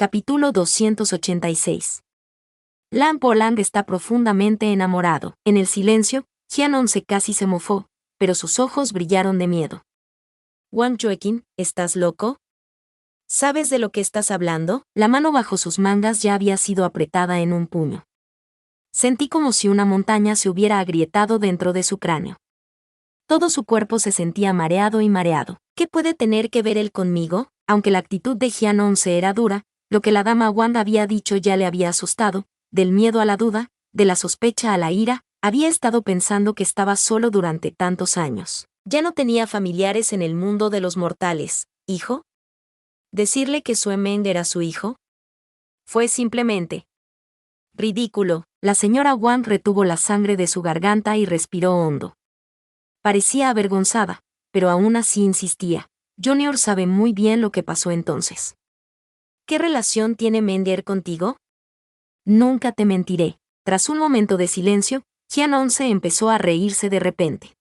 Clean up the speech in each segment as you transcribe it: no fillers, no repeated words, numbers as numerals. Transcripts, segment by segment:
Capítulo 286. Lam Polang está profundamente enamorado. En el silencio, Hyeon-se casi se mofó, pero sus ojos brillaron de miedo. Wang Joekin, ¿estás loco? ¿Sabes de lo que estás hablando? La mano bajo sus mangas ya había sido apretada en un puño. Sentí como si una montaña se hubiera agrietado dentro de su cráneo. Todo su cuerpo se sentía mareado y mareado. ¿Qué puede tener que ver él conmigo? Aunque la actitud de Hyeon-se era dura, lo que la dama Wang había dicho ya le había asustado, del miedo a la duda, de la sospecha a la ira. Había estado pensando que estaba solo durante tantos años. Ya no tenía familiares en el mundo de los mortales. ¿Hijo? ¿Decirle que Sue Meng era su hijo? Fue simplemente ridículo. La señora Wang retuvo la sangre de su garganta y respiró hondo. Parecía avergonzada, pero aún así insistía. Junior sabe muy bien lo que pasó entonces. ¿Qué relación tiene Mender contigo? Nunca te mentiré. Tras un momento de silencio, Hyeon-se empezó a reírse de repente.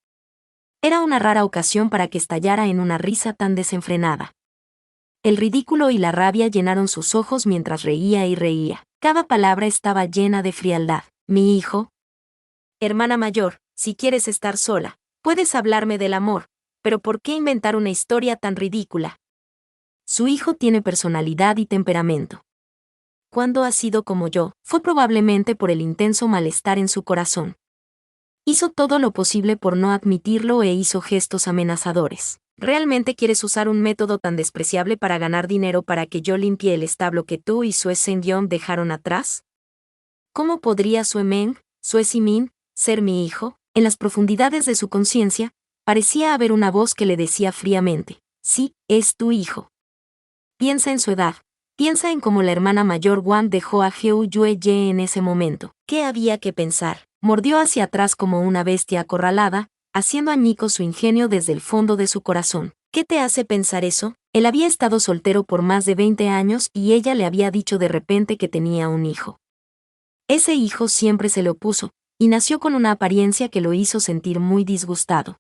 Era una rara ocasión para que estallara en una risa tan desenfrenada. El ridículo y la rabia llenaron sus ojos mientras reía y reía. Cada palabra estaba llena de frialdad. Mi hijo. Hermana mayor, si quieres estar sola, puedes hablarme del amor, pero ¿por qué inventar una historia tan ridícula? Su hijo tiene personalidad y temperamento. Cuando ha sido como yo, fue probablemente por el intenso malestar en su corazón. Hizo todo lo posible por no admitirlo e hizo gestos amenazadores. ¿Realmente quieres usar un método tan despreciable para ganar dinero para que yo limpie el establo que tú y Sue Seung-yeon dejaron atrás? ¿Cómo podría Sue Meng, Sue Si-min, ser mi hijo? En las profundidades de su conciencia, parecía haber una voz que le decía fríamente: sí, es tu hijo. Piensa en su edad. Piensa en cómo la hermana mayor Wang dejó a Heu Yue-ye en ese momento. ¿Qué había que pensar? Mordió hacia atrás como una bestia acorralada, haciendo añicos su ingenio desde el fondo de su corazón. ¿Qué te hace pensar eso? Él había estado soltero por más de 20 años y ella le había dicho de repente que tenía un hijo. Ese hijo siempre se le opuso, y nació con una apariencia que lo hizo sentir muy disgustado.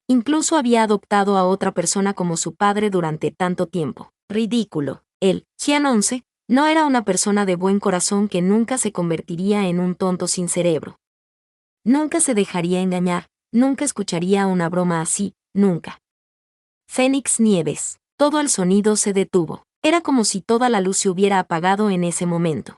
Incluso había adoptado a otra persona como su padre durante tanto tiempo. Ridículo. Él, Hyeon-se, no era una persona de buen corazón que nunca se convertiría en un tonto sin cerebro. Nunca se dejaría engañar, nunca escucharía una broma así, nunca. Fénix Nieves. Todo el sonido se detuvo. Era como si toda la luz se hubiera apagado en ese momento.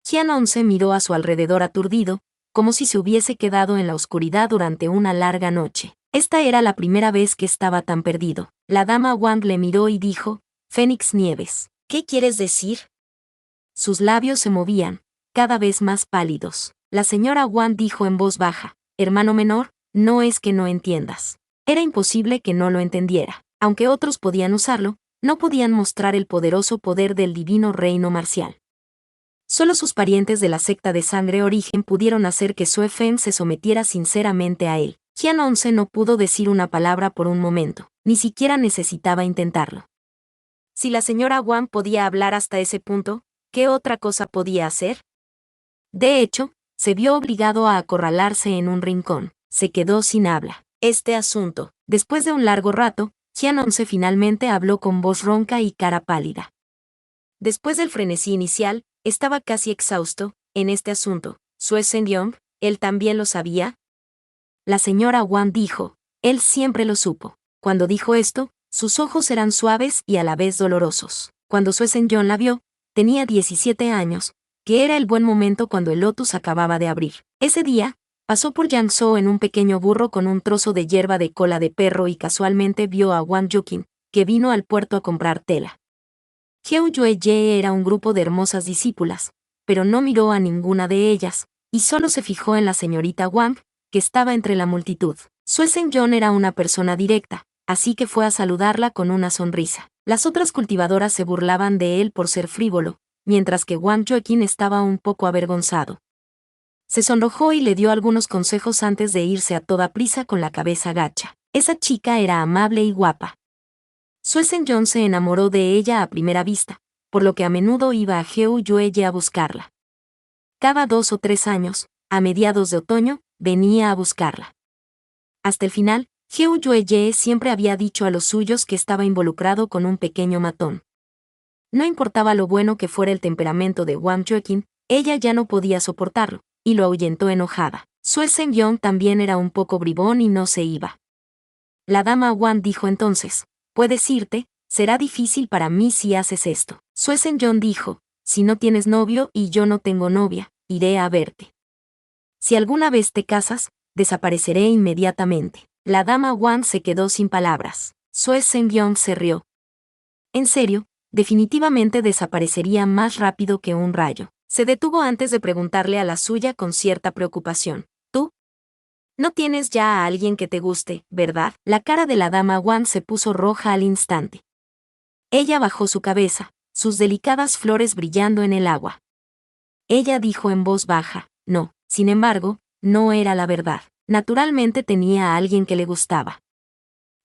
Hyeon-se miró a su alrededor aturdido, como si se hubiese quedado en la oscuridad durante una larga noche. Esta era la primera vez que estaba tan perdido. La dama Wang le miró y dijo: Fénix Nieves, ¿qué quieres decir? Sus labios se movían, cada vez más pálidos. La señora Wang dijo en voz baja: hermano menor, no es que no entiendas. Era imposible que no lo entendiera. Aunque otros podían usarlo, no podían mostrar el poderoso poder del divino reino marcial. Solo sus parientes de la secta de sangre origen pudieron hacer que Sue Feng se sometiera sinceramente a él. Hyeon-se no pudo decir una palabra por un momento, ni siquiera necesitaba intentarlo. Si la señora Wang podía hablar hasta ese punto, ¿qué otra cosa podía hacer? De hecho, se vio obligado a acorralarse en un rincón. Se quedó sin habla. Este asunto. Después de un largo rato, Hyeon-se finalmente habló con voz ronca y cara pálida. Después del frenesí inicial, estaba casi exhausto. En este asunto, Sue Seung-yeon, ¿él también lo sabía? La señora Wang dijo: él siempre lo supo. Cuando dijo esto, sus ojos eran suaves y a la vez dolorosos. Cuando Sue Seung-yeon la vio, tenía 17 años, que era el buen momento cuando el Lotus acababa de abrir. Ese día, pasó por Yangzhou en un pequeño burro con un trozo de hierba de cola de perro y casualmente vio a Wang Joekin, que vino al puerto a comprar tela. Heu Yue-ye era un grupo de hermosas discípulas, pero no miró a ninguna de ellas, y solo se fijó en la señorita Wang, que estaba entre la multitud. Sue Seung-yeon era una persona directa, así que fue a saludarla con una sonrisa. Las otras cultivadoras se burlaban de él por ser frívolo, mientras que Wang Joekin estaba un poco avergonzado. Se sonrojó y le dio algunos consejos antes de irse a toda prisa con la cabeza gacha. Esa chica era amable y guapa. Sue Seung-yeon se enamoró de ella a primera vista, por lo que a menudo iba a Heu Yue-ye a buscarla. Cada 2 o 3 años, a mediados de otoño, venía a buscarla. Hasta el final, Heu Yue-ye siempre había dicho a los suyos que estaba involucrado con un pequeño matón. No importaba lo bueno que fuera el temperamento de Wang Joekin, ella ya no podía soportarlo, y lo ahuyentó enojada. Sue Seung-yeon también era un poco bribón y no se iba. La dama Wang dijo entonces, «Puedes irte, será difícil para mí si haces esto». Sue Seung-yeon dijo, «Si no tienes novio y yo no tengo novia, iré a verte. Si alguna vez te casas, desapareceré inmediatamente». La dama Wang se quedó sin palabras. Sue Seung-yeon se rió. En serio, definitivamente desaparecería más rápido que un rayo. Se detuvo antes de preguntarle a la suya con cierta preocupación. ¿Tú? No tienes ya a alguien que te guste, ¿verdad? La cara de la dama Wang se puso roja al instante. Ella bajó su cabeza, sus delicadas flores brillando en el agua. Ella dijo en voz baja, no, sin embargo, no era la verdad. Naturalmente tenía a alguien que le gustaba.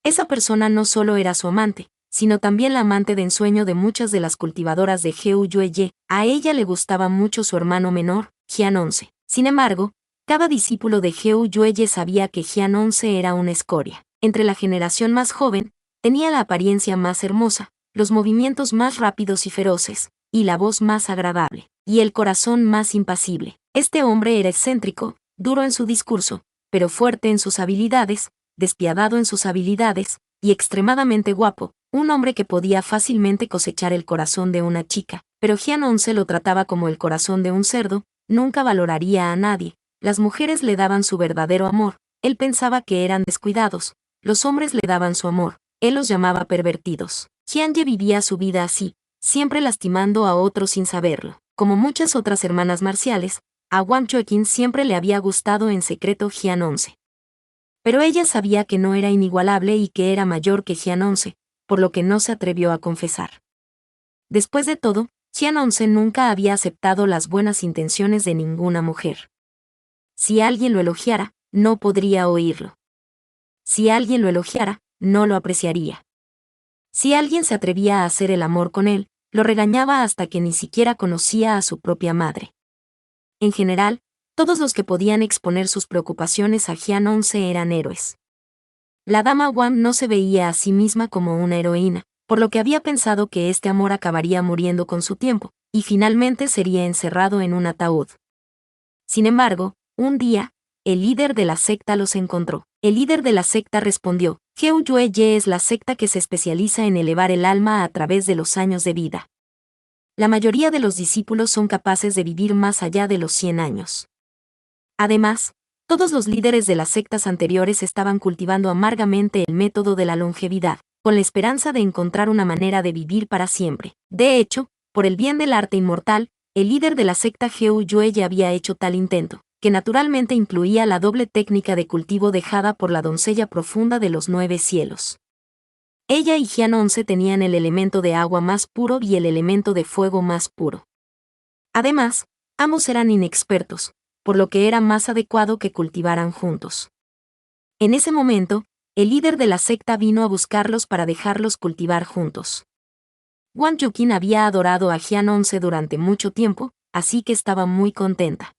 Esa persona no solo era su amante, sino también la amante de ensueño de muchas de las cultivadoras de Heu Yue. A ella le gustaba mucho su hermano menor, Jian 11. Sin embargo, cada discípulo de Heu Yue sabía que Jian 11 era una escoria. Entre la generación más joven, tenía la apariencia más hermosa, los movimientos más rápidos y feroces, y la voz más agradable, y el corazón más impasible. Este hombre era excéntrico, duro en su discurso, pero fuerte en sus habilidades, despiadado en sus habilidades, y extremadamente guapo, un hombre que podía fácilmente cosechar el corazón de una chica, pero Jian 11 lo trataba como el corazón de un cerdo, nunca valoraría a nadie, las mujeres le daban su verdadero amor, él pensaba que eran descuidados, los hombres le daban su amor, él los llamaba pervertidos. Jian Ye vivía su vida así, siempre lastimando a otros sin saberlo. Como muchas otras hermanas marciales, a Wang Joekin siempre le había gustado en secreto Jian 11. Pero ella sabía que no era inigualable y que era mayor que Jian 11, por lo que no se atrevió a confesar. Después de todo, Jian 11 nunca había aceptado las buenas intenciones de ninguna mujer. Si alguien lo elogiara, no podría oírlo. Si alguien lo elogiara, no lo apreciaría. Si alguien se atrevía a hacer el amor con él, lo regañaba hasta que ni siquiera conocía a su propia madre. En general, todos los que podían exponer sus preocupaciones a Jian 11 eran héroes. La dama Wang no se veía a sí misma como una heroína, por lo que había pensado que este amor acabaría muriendo con su tiempo, y finalmente sería encerrado en un ataúd. Sin embargo, un día, el líder de la secta los encontró. El líder de la secta respondió, Heu Yue es la secta que se especializa en elevar el alma a través de los años de vida. La mayoría de los discípulos son capaces de vivir más allá de los 100 años. Además, todos los líderes de las sectas anteriores estaban cultivando amargamente el método de la longevidad, con la esperanza de encontrar una manera de vivir para siempre. De hecho, por el bien del arte inmortal, el líder de la secta Heu Yue ya había hecho tal intento, que naturalmente incluía la doble técnica de cultivo dejada por la doncella profunda de los 9 cielos. Ella y Jian 11 tenían el elemento de agua más puro y el elemento de fuego más puro. Además, ambos eran inexpertos, por lo que era más adecuado que cultivaran juntos. En ese momento, el líder de la secta vino a buscarlos para dejarlos cultivar juntos. Wang Joekin había adorado a Jian 11 durante mucho tiempo, así que estaba muy contenta.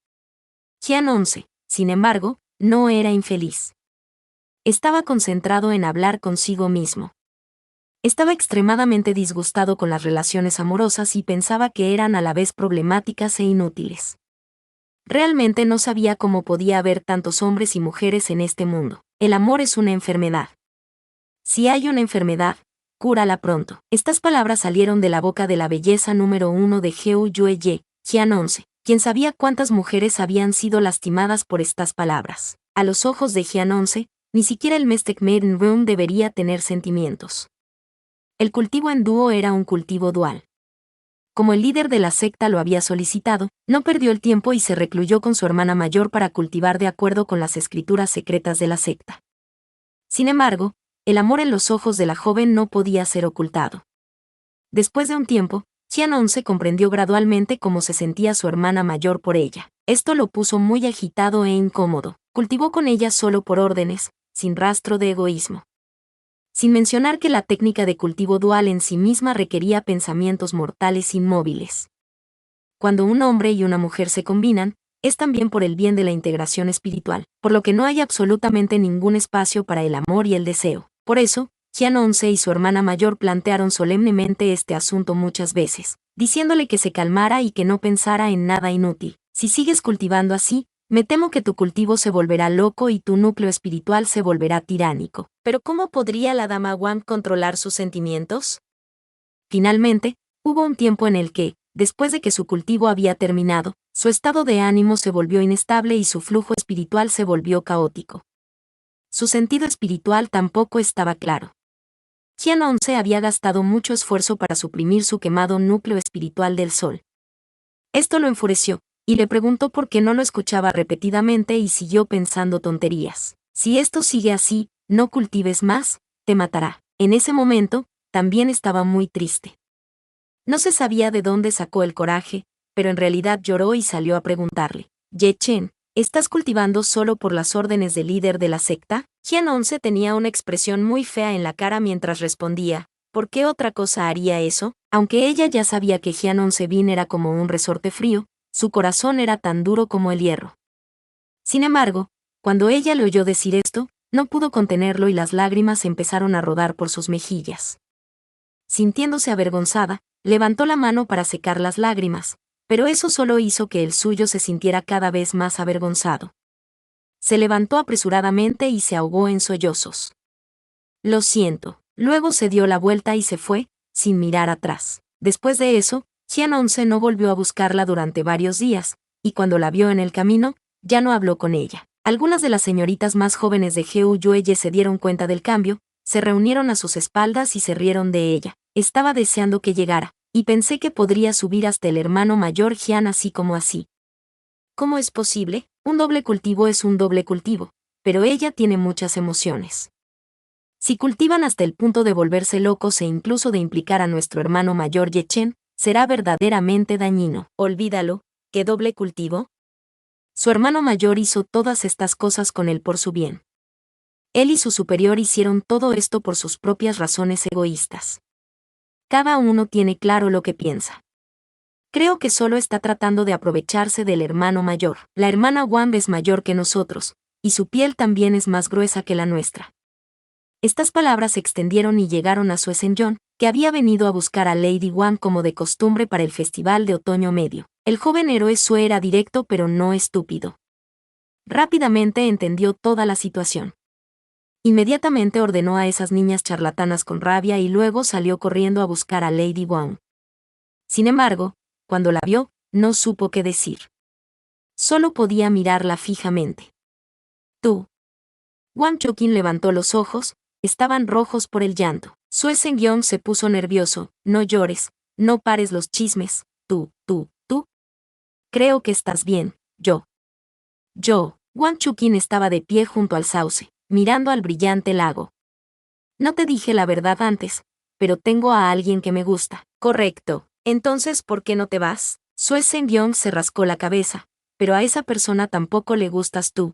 Jian 11, sin embargo, no era infeliz. Estaba concentrado en hablar consigo mismo. Estaba extremadamente disgustado con las relaciones amorosas y pensaba que eran a la vez problemáticas e inútiles. Realmente no sabía cómo podía haber tantos hombres y mujeres en este mundo. El amor es una enfermedad. Si hay una enfermedad, cúrala pronto. Estas palabras salieron de la boca de la belleza número 1 de Heu Yue, Jian 11, quien sabía cuántas mujeres habían sido lastimadas por estas palabras. A los ojos de Jian 11, ni siquiera el Mystic Maiden Room debería tener sentimientos. El cultivo en dúo era un cultivo dual. Como el líder de la secta lo había solicitado, no perdió el tiempo y se recluyó con su hermana mayor para cultivar de acuerdo con las escrituras secretas de la secta. Sin embargo, el amor en los ojos de la joven no podía ser ocultado. Después de un tiempo, Jian 11 comprendió gradualmente cómo se sentía su hermana mayor por ella. Esto lo puso muy agitado e incómodo. Cultivó con ella solo por órdenes, sin rastro de egoísmo. Sin mencionar que la técnica de cultivo dual en sí misma requería pensamientos mortales inmóviles. Cuando un hombre y una mujer se combinan, es también por el bien de la integración espiritual, por lo que no hay absolutamente ningún espacio para el amor y el deseo. Por eso, Jian 11 y su hermana mayor plantearon solemnemente este asunto muchas veces, diciéndole que se calmara y que no pensara en nada inútil. Si sigues cultivando así, me temo que tu cultivo se volverá loco y tu núcleo espiritual se volverá tiránico. ¿Pero cómo podría la dama Wang controlar sus sentimientos? Finalmente, hubo un tiempo en el que, después de que su cultivo había terminado, su estado de ánimo se volvió inestable y su flujo espiritual se volvió caótico. Su sentido espiritual tampoco estaba claro. Jian 11 había gastado mucho esfuerzo para suprimir su quemado núcleo espiritual del sol. Esto lo enfureció, y le preguntó por qué no lo escuchaba repetidamente y siguió pensando tonterías. Si esto sigue así, no cultives más, te matará. En ese momento, también estaba muy triste. No se sabía de dónde sacó el coraje, pero en realidad lloró y salió a preguntarle: Ye Chen, ¿estás cultivando solo por las órdenes del líder de la secta? Jian 11 tenía una expresión muy fea en la cara mientras respondía: ¿por qué otra cosa haría eso? Aunque ella ya sabía que Jian 11 Bin era como un resorte frío, su corazón era tan duro como el hierro. Sin embargo, cuando ella le oyó decir esto, no pudo contenerlo y las lágrimas empezaron a rodar por sus mejillas. Sintiéndose avergonzada, levantó la mano para secar las lágrimas, pero eso solo hizo que el suyo se sintiera cada vez más avergonzado. Se levantó apresuradamente y se ahogó en sollozos. Lo siento. Luego se dio la vuelta y se fue, sin mirar atrás. Después de eso, Jian 11 no volvió a buscarla durante varios días, y cuando la vio en el camino, ya no habló con ella. Algunas de las señoritas más jóvenes de Heu Yueye se dieron cuenta del cambio, se reunieron a sus espaldas y se rieron de ella. Estaba deseando que llegara, y pensé que podría subir hasta el hermano mayor Jian así como así. ¿Cómo es posible? Un doble cultivo es un doble cultivo, pero ella tiene muchas emociones. Si cultivan hasta el punto de volverse locos e incluso de implicar a nuestro hermano mayor Ye Chen, será verdaderamente dañino. Olvídalo, ¿qué doble cultivo? Su hermano mayor hizo todas estas cosas con él por su bien. Él y su superior hicieron todo esto por sus propias razones egoístas. Cada uno tiene claro lo que piensa. Creo que solo está tratando de aprovecharse del hermano mayor. La hermana Wang es mayor que nosotros, y su piel también es más gruesa que la nuestra. Estas palabras se extendieron y llegaron a Sue Zhengyong, que había venido a buscar a Lady Wang como de costumbre para el Festival de Otoño Medio. El joven héroe Sue era directo pero no estúpido. Rápidamente entendió toda la situación. Inmediatamente ordenó a esas niñas charlatanas con rabia y luego salió corriendo a buscar a Lady Wang. Sin embargo, cuando la vio, no supo qué decir. Solo podía mirarla fijamente. Tú. Wang Chuqin levantó los ojos, estaban rojos por el llanto. Sue Zhengyong se puso nervioso. No llores, no pares los chismes, tú. Creo que estás bien, yo. Wang Chuqin estaba de pie junto al sauce, mirando al brillante lago. No te dije la verdad antes, pero tengo a alguien que me gusta. Correcto. Entonces, ¿por qué no te vas? Sue Zhengyong se rascó la cabeza. Pero a esa persona tampoco le gustas tú.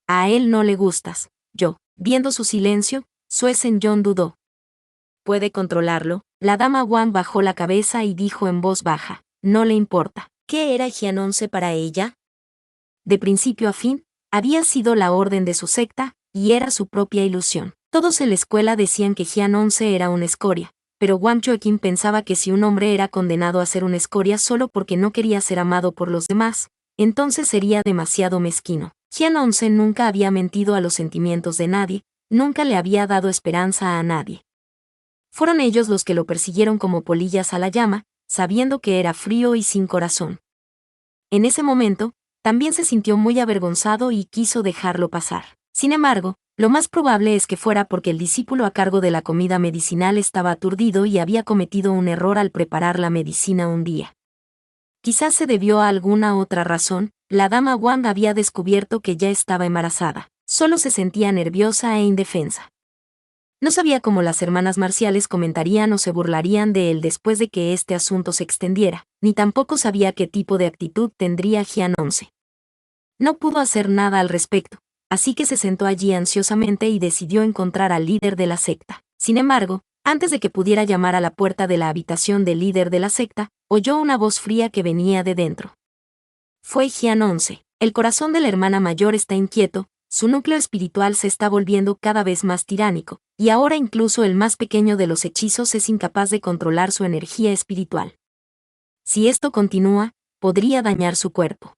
A él no le gustas, yo. Viendo su silencio, Sue Zhengyong dudó. ¿Puede controlarlo? La dama Wang bajó la cabeza y dijo en voz baja. No le importa. ¿Qué era Jian 11 para ella? De principio a fin, había sido la orden de su secta, y era su propia ilusión. Todos en la escuela decían que Jian 11 era una escoria, pero Wang Chuqin pensaba que si un hombre era condenado a ser una escoria solo porque no quería ser amado por los demás, entonces sería demasiado mezquino. Jian 11 nunca había mentido a los sentimientos de nadie, nunca le había dado esperanza a nadie. Fueron ellos los que lo persiguieron como polillas a la llama, sabiendo que era frío y sin corazón. En ese momento, también se sintió muy avergonzado y quiso dejarlo pasar. Sin embargo, lo más probable es que fuera porque el discípulo a cargo de la comida medicinal estaba aturdido y había cometido un error al preparar la medicina un día. Quizás se debió a alguna otra razón. La dama Wang había descubierto que ya estaba embarazada. Solo se sentía nerviosa e indefensa. No sabía cómo las hermanas marciales comentarían o se burlarían de él después de que este asunto se extendiera, ni tampoco sabía qué tipo de actitud tendría Jian 11. No pudo hacer nada al respecto, así que se sentó allí ansiosamente y decidió encontrar al líder de la secta. Sin embargo, antes de que pudiera llamar a la puerta de la habitación del líder de la secta, oyó una voz fría que venía de dentro. Fue Jian 11. El corazón de la hermana mayor está inquieto, Su núcleo espiritual se está volviendo cada vez más tiránico, y ahora incluso el más pequeño de los hechizos es incapaz de controlar su energía espiritual. Si esto continúa, podría dañar su cuerpo.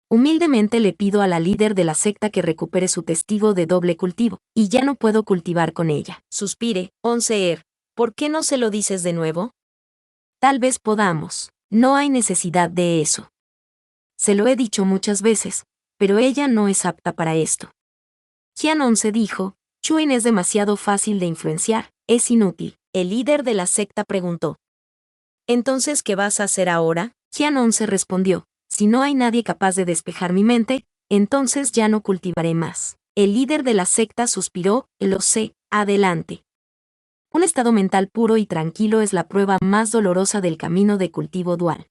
Humildemente le pido a la líder de la secta que recupere su testigo de doble cultivo, y ya no puedo cultivar con ella. Suspire, Onseer, ¿por qué no se lo dices de nuevo? Tal vez podamos. No hay necesidad de eso. Se lo he dicho muchas veces, pero ella no es apta para esto. Jian se dijo, Chuin es demasiado fácil de influenciar, es inútil. El líder de la secta preguntó. ¿Entonces qué vas a hacer ahora? Jian se respondió, si no hay nadie capaz de despejar mi mente, entonces ya no cultivaré más. El líder de la secta suspiró, lo sé, adelante. Un estado mental puro y tranquilo es la prueba más dolorosa del camino de cultivo dual.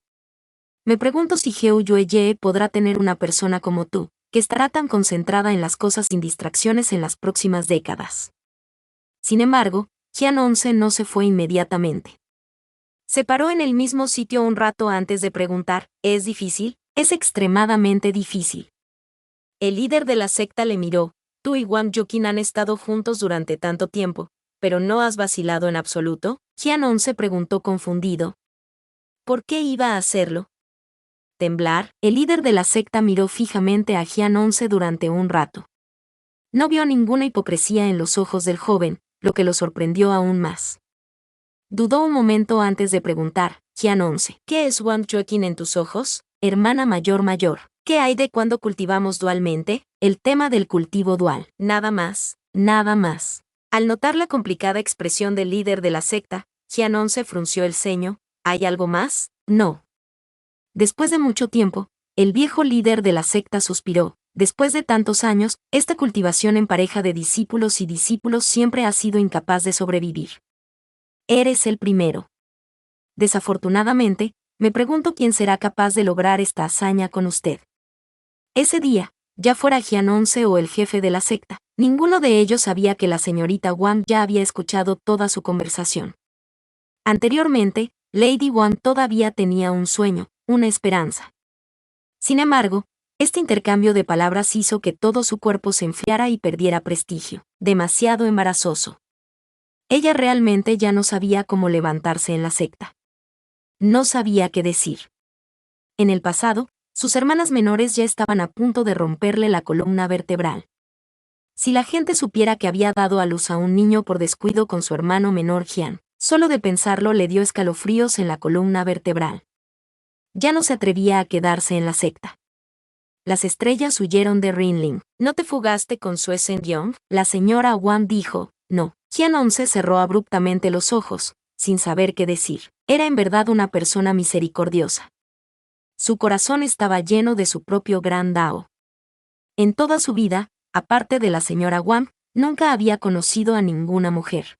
Me pregunto si Heu Yueye podrá tener una persona como tú, que estará tan concentrada en las cosas sin distracciones en las próximas décadas. Sin embargo, Jian no se fue inmediatamente. Se paró en el mismo sitio un rato antes de preguntar, ¿es difícil? Es extremadamente difícil. El líder de la secta le miró, tú y Wang Yuqin han estado juntos durante tanto tiempo, pero no has vacilado en absoluto. Jian se preguntó confundido. ¿Por qué iba a hacerlo? Temblar, el líder de la secta miró fijamente a Jian durante un rato. No vio ninguna hipocresía en los ojos del joven, lo que lo sorprendió aún más. Dudó un momento antes de preguntar, Jian, ¿qué es Wang Yuqin en tus ojos? Hermana mayor. ¿Qué hay de cuando cultivamos dualmente? El tema del cultivo dual. Nada más. Al notar la complicada expresión del líder de la secta, Jian frunció el ceño. ¿Hay algo más? No. Después de mucho tiempo, el viejo líder de la secta suspiró. Después de tantos años, esta cultivación en pareja de discípulos y discípulos siempre ha sido incapaz de sobrevivir. Eres el primero. Desafortunadamente, me pregunto quién será capaz de lograr esta hazaña con usted. Ese día, ya fuera Jian o el jefe de la secta, ninguno de ellos sabía que la señorita Wang ya había escuchado toda su conversación. Anteriormente, Lady Wang todavía tenía un sueño, una esperanza. Sin embargo, este intercambio de palabras hizo que todo su cuerpo se enfriara y perdiera prestigio, demasiado embarazoso. Ella realmente ya no sabía cómo levantarse en la secta. No sabía qué decir. En el pasado, sus hermanas menores ya estaban a punto de romperle la columna vertebral. Si la gente supiera que había dado a luz a un niño por descuido con su hermano menor Jian, solo de pensarlo le dio escalofríos en la columna vertebral. Ya no se atrevía a quedarse en la secta. Las estrellas huyeron de Rinling. ¿No te fugaste con Sue Zhengyong? La señora Wang dijo, no. Jian cerró abruptamente los ojos, sin saber qué decir. Era en verdad una persona misericordiosa. Su corazón estaba lleno de su propio gran Dao. En toda su vida, aparte de la señora Wang, nunca había conocido a ninguna mujer.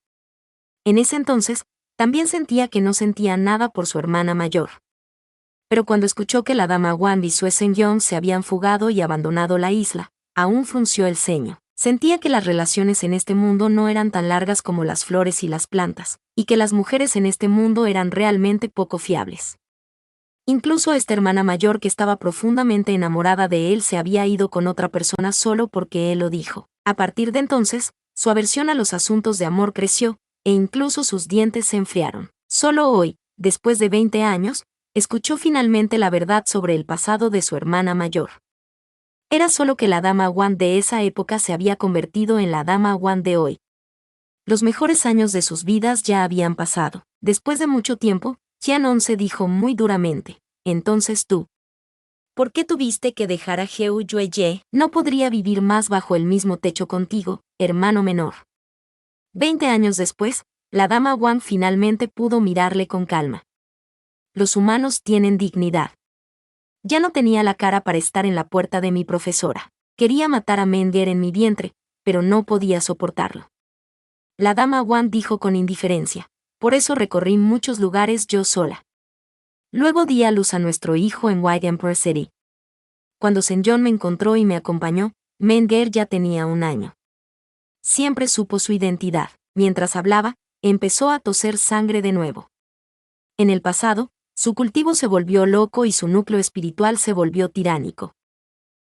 En ese entonces, también sentía que no sentía nada por su hermana mayor. Pero cuando escuchó que la dama Wang y Sue Zhengyong se habían fugado y abandonado la isla, aún frunció el ceño. Sentía que las relaciones en este mundo no eran tan largas como las flores y las plantas, y que las mujeres en este mundo eran realmente poco fiables. Incluso esta hermana mayor que estaba profundamente enamorada de él se había ido con otra persona solo porque él lo dijo. A partir de entonces, su aversión a los asuntos de amor creció, e incluso sus dientes se enfriaron. Solo hoy, después de 20 años, escuchó finalmente la verdad sobre el pasado de su hermana mayor. Era solo que la dama Wang de esa época se había convertido en la dama Wang de hoy. Los mejores años de sus vidas ya habían pasado. Después de mucho tiempo, Jian se dijo muy duramente, entonces tú. ¿Por qué tuviste que dejar a Heu Yueye? No podría vivir más bajo el mismo techo contigo, hermano menor. 20 años después, la dama Wang finalmente pudo mirarle con calma. Los humanos tienen dignidad. Ya no tenía la cara para estar en la puerta de mi profesora. Quería matar a Menger en mi vientre, pero no podía soportarlo. La dama Wang dijo con indiferencia. Por eso recorrí muchos lugares yo sola. Luego di a luz a nuestro hijo en White Emperor City. Cuando Zhengyong me encontró y me acompañó, Menger ya tenía 1 año. Siempre supo su identidad. Mientras hablaba, empezó a toser sangre de nuevo. En el pasado, su cultivo se volvió loco y su núcleo espiritual se volvió tiránico.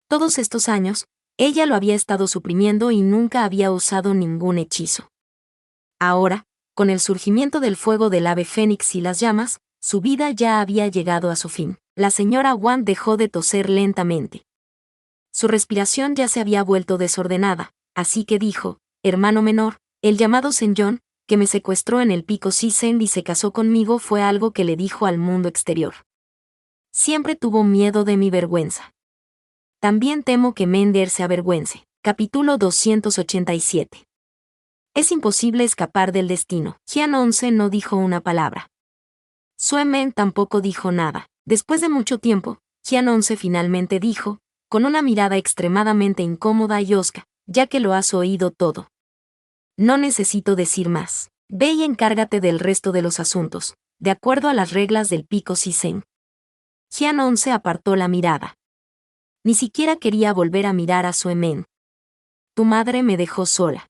Todos estos años, Ella lo había estado suprimiendo y nunca había usado ningún hechizo. Ahora, con el surgimiento del fuego del ave fénix y las llamas, su vida ya había llegado a su fin. La señora Wang dejó de toser lentamente. Su respiración ya se había vuelto desordenada, así que dijo: hermano menor, el llamado Senyon, que me secuestró en el pico Sisen y se casó conmigo, fue algo que le dijo al mundo exterior. Siempre tuvo miedo de mi vergüenza. También temo que Mender se avergüence. Capítulo 287. Es imposible escapar del destino. Jian 11 no dijo una palabra. Sue Men tampoco dijo nada. Después de mucho tiempo, Jian 11 finalmente dijo, con una mirada extremadamente incómoda y hosca: ya que lo has oído todo. No necesito decir más. Ve y encárgate del resto de los asuntos, de acuerdo a las reglas del pico Sisen. Jian 11 apartó la mirada. Ni siquiera quería volver a mirar a Sue Men. Tu madre me dejó sola.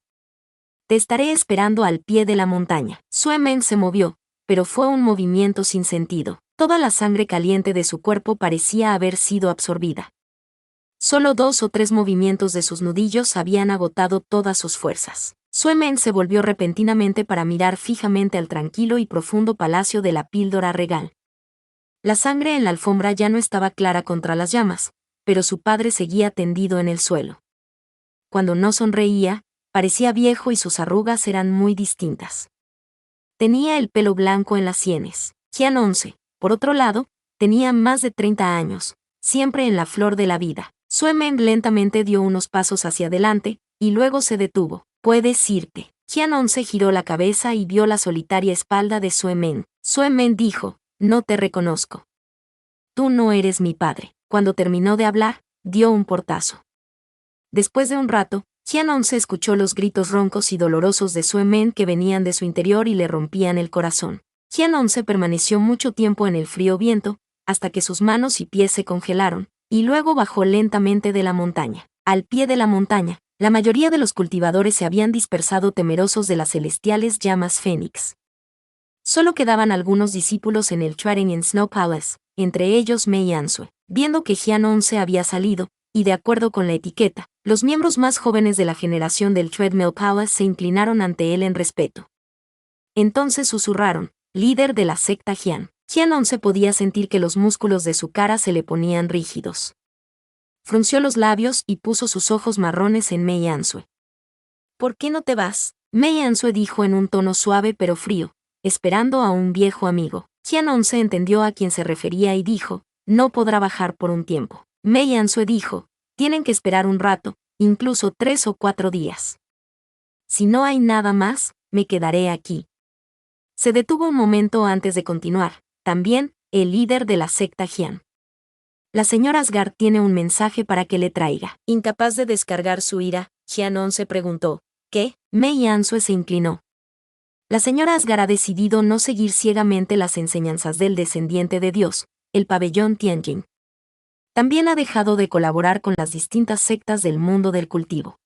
Te estaré esperando al pie de la montaña. Sue Men se movió, pero fue un movimiento sin sentido. Toda la sangre caliente de su cuerpo parecía haber sido absorbida. Solo 2 o 3 movimientos de sus nudillos habían agotado todas sus fuerzas. Sue Men se volvió repentinamente para mirar fijamente al tranquilo y profundo palacio de la píldora regal. La sangre en la alfombra ya no estaba clara contra las llamas, pero su padre seguía tendido en el suelo. Cuando no sonreía, parecía viejo y sus arrugas eran muy distintas. Tenía el pelo blanco en las sienes. Jian 11, por otro lado, tenía más de 30 años, siempre en la flor de la vida. Sue Men lentamente dio unos pasos hacia adelante, y luego se detuvo. Puedes irte. Jian 11 giró la cabeza y vio la solitaria espalda de Sue Men. Sue Men dijo: no te reconozco. Tú no eres mi padre. Cuando terminó de hablar, dio un portazo. Después de un rato, Jian 11 escuchó los gritos roncos y dolorosos de Sue Men que venían de su interior y le rompían el corazón. Jian 11 permaneció mucho tiempo en el frío viento, hasta que sus manos y pies se congelaron, y luego bajó lentamente de la montaña. Al pie de la montaña, la mayoría de los cultivadores se habían dispersado temerosos de las celestiales llamas fénix. Solo quedaban algunos discípulos en el Trading Snow Palace, entre ellos Mei Ansue. Viendo que Jian 11 había salido, y de acuerdo con la etiqueta, los miembros más jóvenes de la generación del Treadmill Palace se inclinaron ante él en respeto. Entonces susurraron: líder de la secta Jian. Jian 11 podía sentir que los músculos de su cara se le ponían rígidos. Frunció los labios y puso sus ojos marrones en Mei Ansue. ¿Por qué no te vas? Mei Ansue dijo en un tono suave pero frío, esperando a un viejo amigo. Jian 11 entendió a quién se refería y dijo: no podrá bajar por un tiempo. Mei Ansue dijo: tienen que esperar un rato, incluso 3 o 4 días. Si no hay nada más, me quedaré aquí. Se detuvo un momento antes de continuar. También, el líder de la secta Jian. La señora Asgard tiene un mensaje para que le traiga. Incapaz de descargar su ira, Jian 11 preguntó: ¿qué? Mei Ansue se inclinó. La señora Asgard ha decidido no seguir ciegamente las enseñanzas del descendiente de Dios, el pabellón Tianjin. También ha dejado de colaborar con las distintas sectas del mundo del cultivo.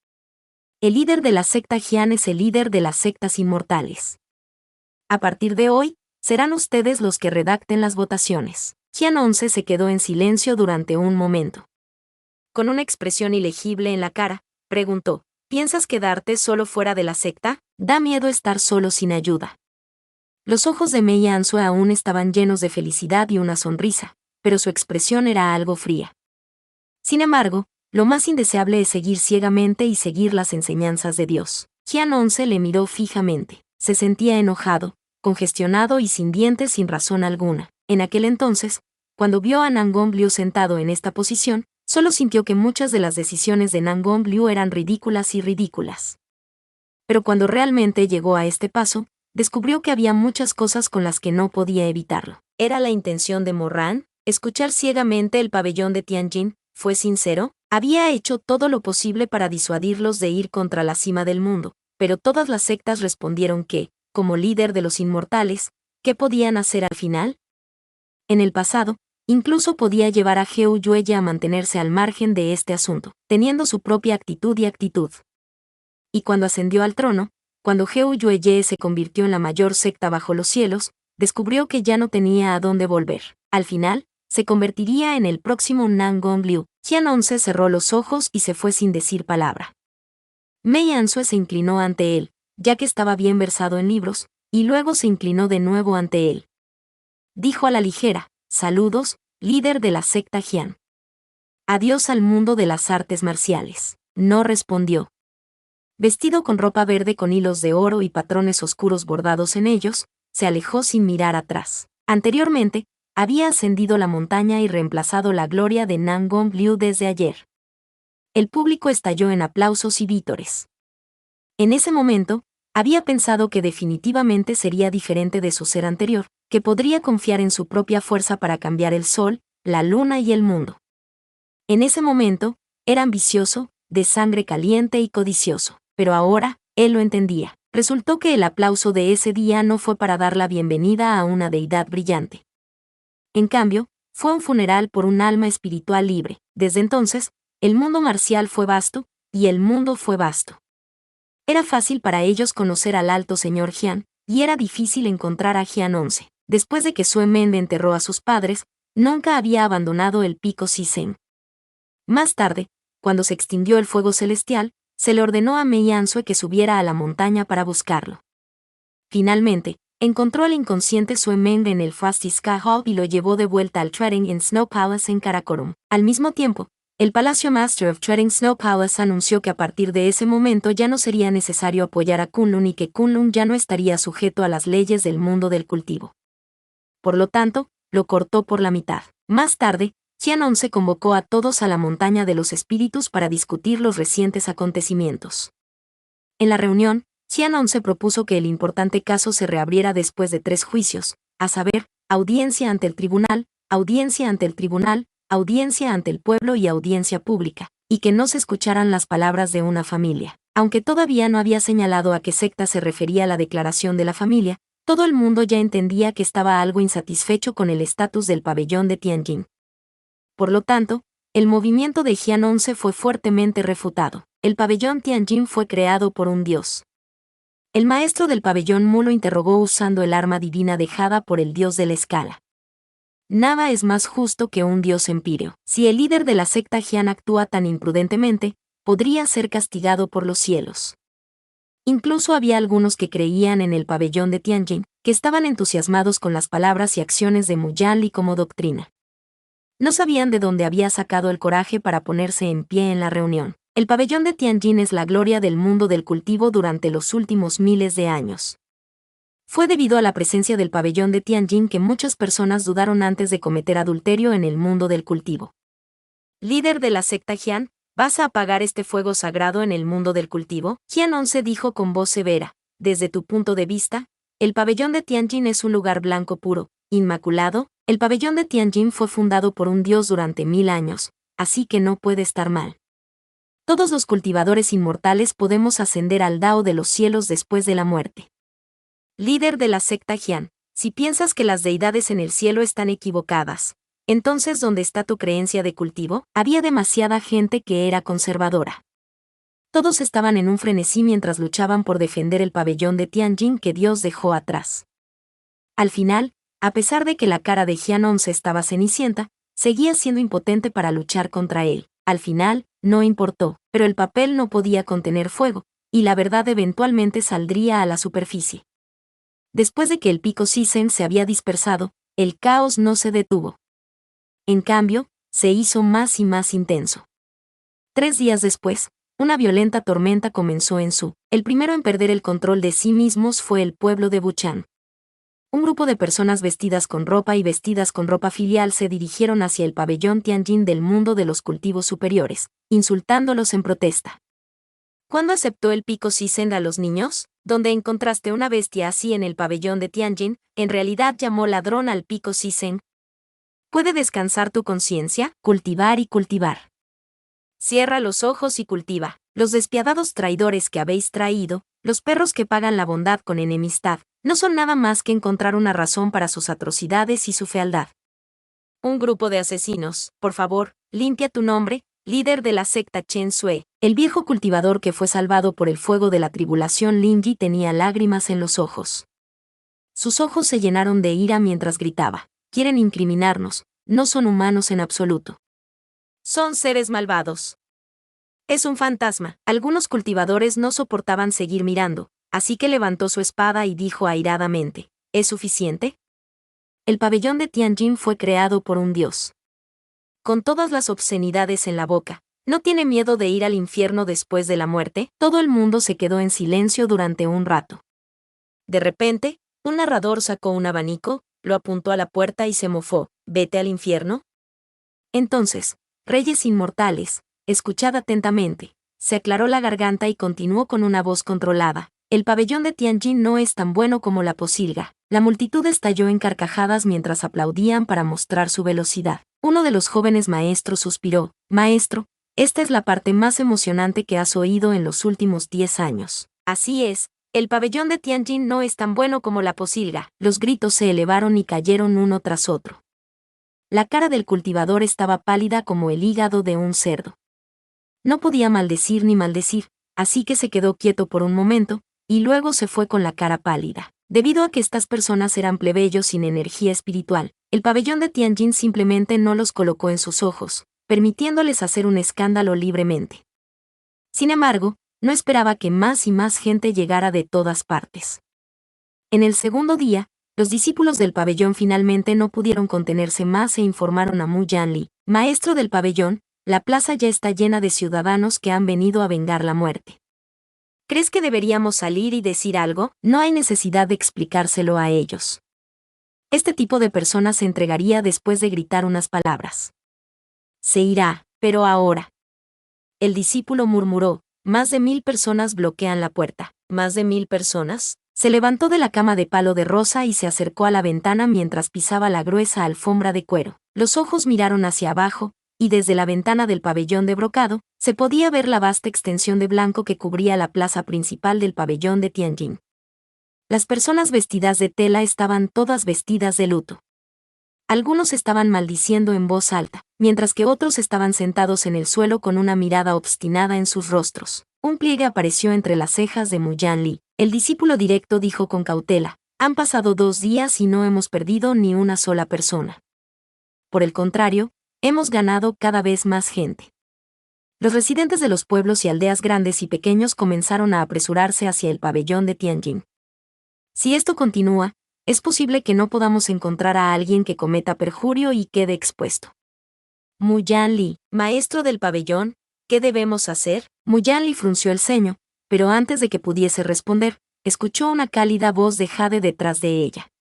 El líder de la secta Jian es el líder de las sectas inmortales. A partir de hoy, serán ustedes los que redacten las votaciones. Jian 11 se quedó en silencio durante un momento. Con una expresión ilegible en la cara, preguntó: ¿piensas quedarte solo fuera de la secta? Da miedo estar solo sin ayuda. Los ojos de Mei Ansue aún estaban llenos de felicidad y una sonrisa, pero su expresión era algo fría. Sin embargo, lo más indeseable es seguir ciegamente y seguir las enseñanzas de Dios. Jian 11 le miró fijamente. Se sentía enojado, congestionado y sin dientes sin razón alguna. En aquel entonces, cuando vio a Nangong Liu sentado en esta posición, solo sintió que muchas de las decisiones de Nangong Liu eran ridículas y ridículas. Pero cuando realmente llegó a este paso, descubrió que había muchas cosas con las que no podía evitarlo. ¿Era la intención de Moran escuchar ciegamente el pabellón de Tianjin? ¿Fue sincero? Había hecho todo lo posible para disuadirlos de ir contra la cima del mundo, pero todas las sectas respondieron que, como líder de los inmortales, ¿qué podían hacer al final? En el pasado, incluso podía llevar a Heu Yueye a mantenerse al margen de este asunto, teniendo su propia actitud y actitud. Y cuando ascendió al trono, cuando Heu Yueye se convirtió en la mayor secta bajo los cielos, descubrió que ya no tenía a dónde volver. Al final, se convertiría en el próximo Nan Gongliu. Jian-11 cerró los ojos y se fue sin decir palabra. Mei Ansue se inclinó ante él, ya que estaba bien versado en libros, y luego se inclinó de nuevo ante él. Dijo a la ligera: «Saludos, líder de la secta Jian». «Adiós al mundo de las artes marciales», no respondió. Vestido con ropa verde con hilos de oro y patrones oscuros bordados en ellos, se alejó sin mirar atrás. Anteriormente, había ascendido la montaña y reemplazado la gloria de Nan Gongliu desde ayer. El público estalló en aplausos y vítores. En ese momento, había pensado que definitivamente sería diferente de su ser anterior, que podría confiar en su propia fuerza para cambiar el sol, la luna y el mundo. En ese momento, era ambicioso, de sangre caliente y codicioso, pero ahora, él lo entendía. Resultó que el aplauso de ese día no fue para dar la bienvenida a una deidad brillante. En cambio, fue un funeral por un alma espiritual libre. Desde entonces, el mundo marcial fue vasto, y el mundo fue vasto. Era fácil para ellos conocer al alto señor Jian, y era difícil encontrar a Jian-11. Después de que Sue Mende enterró a sus padres, nunca había abandonado el pico Shizhen. Más tarde, cuando se extinguió el fuego celestial, se le ordenó a Mei Ansue que subiera a la montaña para buscarlo. Finalmente, encontró al inconsciente Sue Mende en el Frosty Sky Hall y lo llevó de vuelta al Trading in Snow Palace en Karakorum. Al mismo tiempo, el Palacio Master of Trading Snow Palace anunció que a partir de ese momento ya no sería necesario apoyar a Kunlun y que Kunlun ya no estaría sujeto a las leyes del mundo del cultivo. Por lo tanto, lo cortó por la mitad. Más tarde, Jian-11 convocó a todos a la montaña de los espíritus para discutir los recientes acontecimientos. En la reunión, Jian-11 propuso que el importante caso se reabriera después de 3 juicios, a saber, audiencia ante el tribunal, audiencia ante el tribunal, audiencia ante el pueblo y audiencia pública, y que no se escucharan las palabras de una familia. Aunque todavía no había señalado a qué secta se refería la declaración de la familia, todo el mundo ya entendía que estaba algo insatisfecho con el estatus del pabellón de Tianjin. Por lo tanto, el movimiento de Jian-11 fue fuertemente refutado. El pabellón Tianjin fue creado por un dios. El maestro del pabellón Mu lo interrogó usando el arma divina dejada por el dios de la escala. Nada es más justo que un dios empíreo. Si el líder de la secta Jian actúa tan imprudentemente, podría ser castigado por los cielos. Incluso había algunos que creían en el pabellón de Tianjin, que estaban entusiasmados con las palabras y acciones de Mu Yanli como doctrina. No sabían de dónde había sacado el coraje para ponerse en pie en la reunión. El pabellón de Tianjin es la gloria del mundo del cultivo durante los últimos miles de años. Fue debido a la presencia del pabellón de Tianjin que muchas personas dudaron antes de cometer adulterio en el mundo del cultivo. Líder de la secta Jian, ¿vas a apagar este fuego sagrado en el mundo del cultivo? Jian-11 dijo con voz severa: desde tu punto de vista, el pabellón de Tianjin es un lugar blanco puro, inmaculado. El pabellón de Tianjin fue fundado por un dios durante 1000 años, así que no puede estar mal. Todos los cultivadores inmortales podemos ascender al Dao de los cielos después de la muerte. Líder de la secta Jian, si piensas que las deidades en el cielo están equivocadas, entonces ¿dónde está tu creencia de cultivo? Había demasiada gente que era conservadora. Todos estaban en un frenesí mientras luchaban por defender el pabellón de Tianjin que Dios dejó atrás. Al final, a pesar de que la cara de Jian-11 estaba cenicienta, seguía siendo impotente para luchar contra él. Al final, no importó, pero el papel no podía contener fuego, y la verdad eventualmente saldría a la superficie. Después de que el pico Shizhen se había dispersado, el caos no se detuvo. En cambio, se hizo más y más intenso. 3 días después, una violenta tormenta comenzó en Su. El primero en perder el control de sí mismos fue el pueblo de Wuchan. Un grupo de personas vestidas con ropa y vestidas con ropa filial se dirigieron hacia el pabellón Tianjin del mundo de los cultivos superiores, insultándolos en protesta. ¿Cuándo aceptó el pico Shizhen a los niños? Donde encontraste una bestia así en el pabellón de Tianjin, en realidad llamó ladrón al pico Shizhen. ¿Puede descansar tu conciencia? Cultivar y cultivar. Cierra los ojos y cultiva. Los despiadados traidores que habéis traído, los perros que pagan la bondad con enemistad, no son nada más que encontrar una razón para sus atrocidades y su fealdad. Un grupo de asesinos, por favor, limpia tu nombre, líder de la secta Chen Sui. El viejo cultivador que fue salvado por el fuego de la tribulación Lingyi tenía lágrimas en los ojos. Sus ojos se llenaron de ira mientras gritaba: quieren incriminarnos, no son humanos en absoluto. Son seres malvados. Es un fantasma. Algunos cultivadores no soportaban seguir mirando, así que levantó su espada y dijo airadamente, ¿es suficiente? El pabellón de Tianjin fue creado por un dios. Con todas las obscenidades en la boca, ¿no tiene miedo de ir al infierno después de la muerte? Todo el mundo se quedó en silencio durante un rato. De repente, un narrador sacó un abanico, lo apuntó a la puerta y se mofó, ¿vete al infierno? Entonces, reyes inmortales, escuchad atentamente, se aclaró la garganta y continuó con una voz controlada. El pabellón de Tianjin no es tan bueno como la posilga. La multitud estalló en carcajadas mientras aplaudían para mostrar su velocidad. Uno de los jóvenes maestros suspiró, Maestro, esta es la parte más emocionante que has oído en los últimos 10 años. Así es, el pabellón de Tianjin no es tan bueno como la posilga. Los gritos se elevaron y cayeron uno tras otro. La cara del cultivador estaba pálida como el hígado de un cerdo. No podía maldecir ni maldecir, así que se quedó quieto por un momento, y luego se fue con la cara pálida. Debido a que estas personas eran plebeyos sin energía espiritual, el pabellón de Tianjin simplemente no los colocó en sus ojos, permitiéndoles hacer un escándalo libremente. Sin embargo, no esperaba que más y más gente llegara de todas partes. En el segundo día, los discípulos del pabellón finalmente no pudieron contenerse más e informaron a Mu Yanli, maestro del pabellón, la plaza ya está llena de ciudadanos que han venido a vengar la muerte. ¿Crees que deberíamos salir y decir algo? No hay necesidad de explicárselo a ellos. Este tipo de persona se entregaría después de gritar unas palabras. Se irá, pero ahora. El discípulo murmuró, más de 1000 personas bloquean la puerta. ¿Más de 1000 personas? Se levantó de la cama de palo de rosa y se acercó a la ventana mientras pisaba la gruesa alfombra de cuero. Los ojos miraron hacia abajo, y desde la ventana del pabellón de brocado, se podía ver la vasta extensión de blanco que cubría la plaza principal del pabellón de Tianjin. Las personas vestidas de tela estaban todas vestidas de luto. Algunos estaban maldiciendo en voz alta, mientras que otros estaban sentados en el suelo con una mirada obstinada en sus rostros. Un pliegue apareció entre las cejas de Mu Yanli. El discípulo directo dijo con cautela, han pasado 2 días y no hemos perdido ni una sola persona. Por el contrario, hemos ganado cada vez más gente. Los residentes de los pueblos y aldeas grandes y pequeños comenzaron a apresurarse hacia el pabellón de Tianjin. Si esto continúa, es posible que no podamos encontrar a alguien que cometa perjurio y quede expuesto. Mu Yanli, maestro del pabellón, ¿qué debemos hacer? Mu Yanli frunció el ceño, pero antes de que pudiese responder, escuchó una cálida voz de Jade detrás de ella.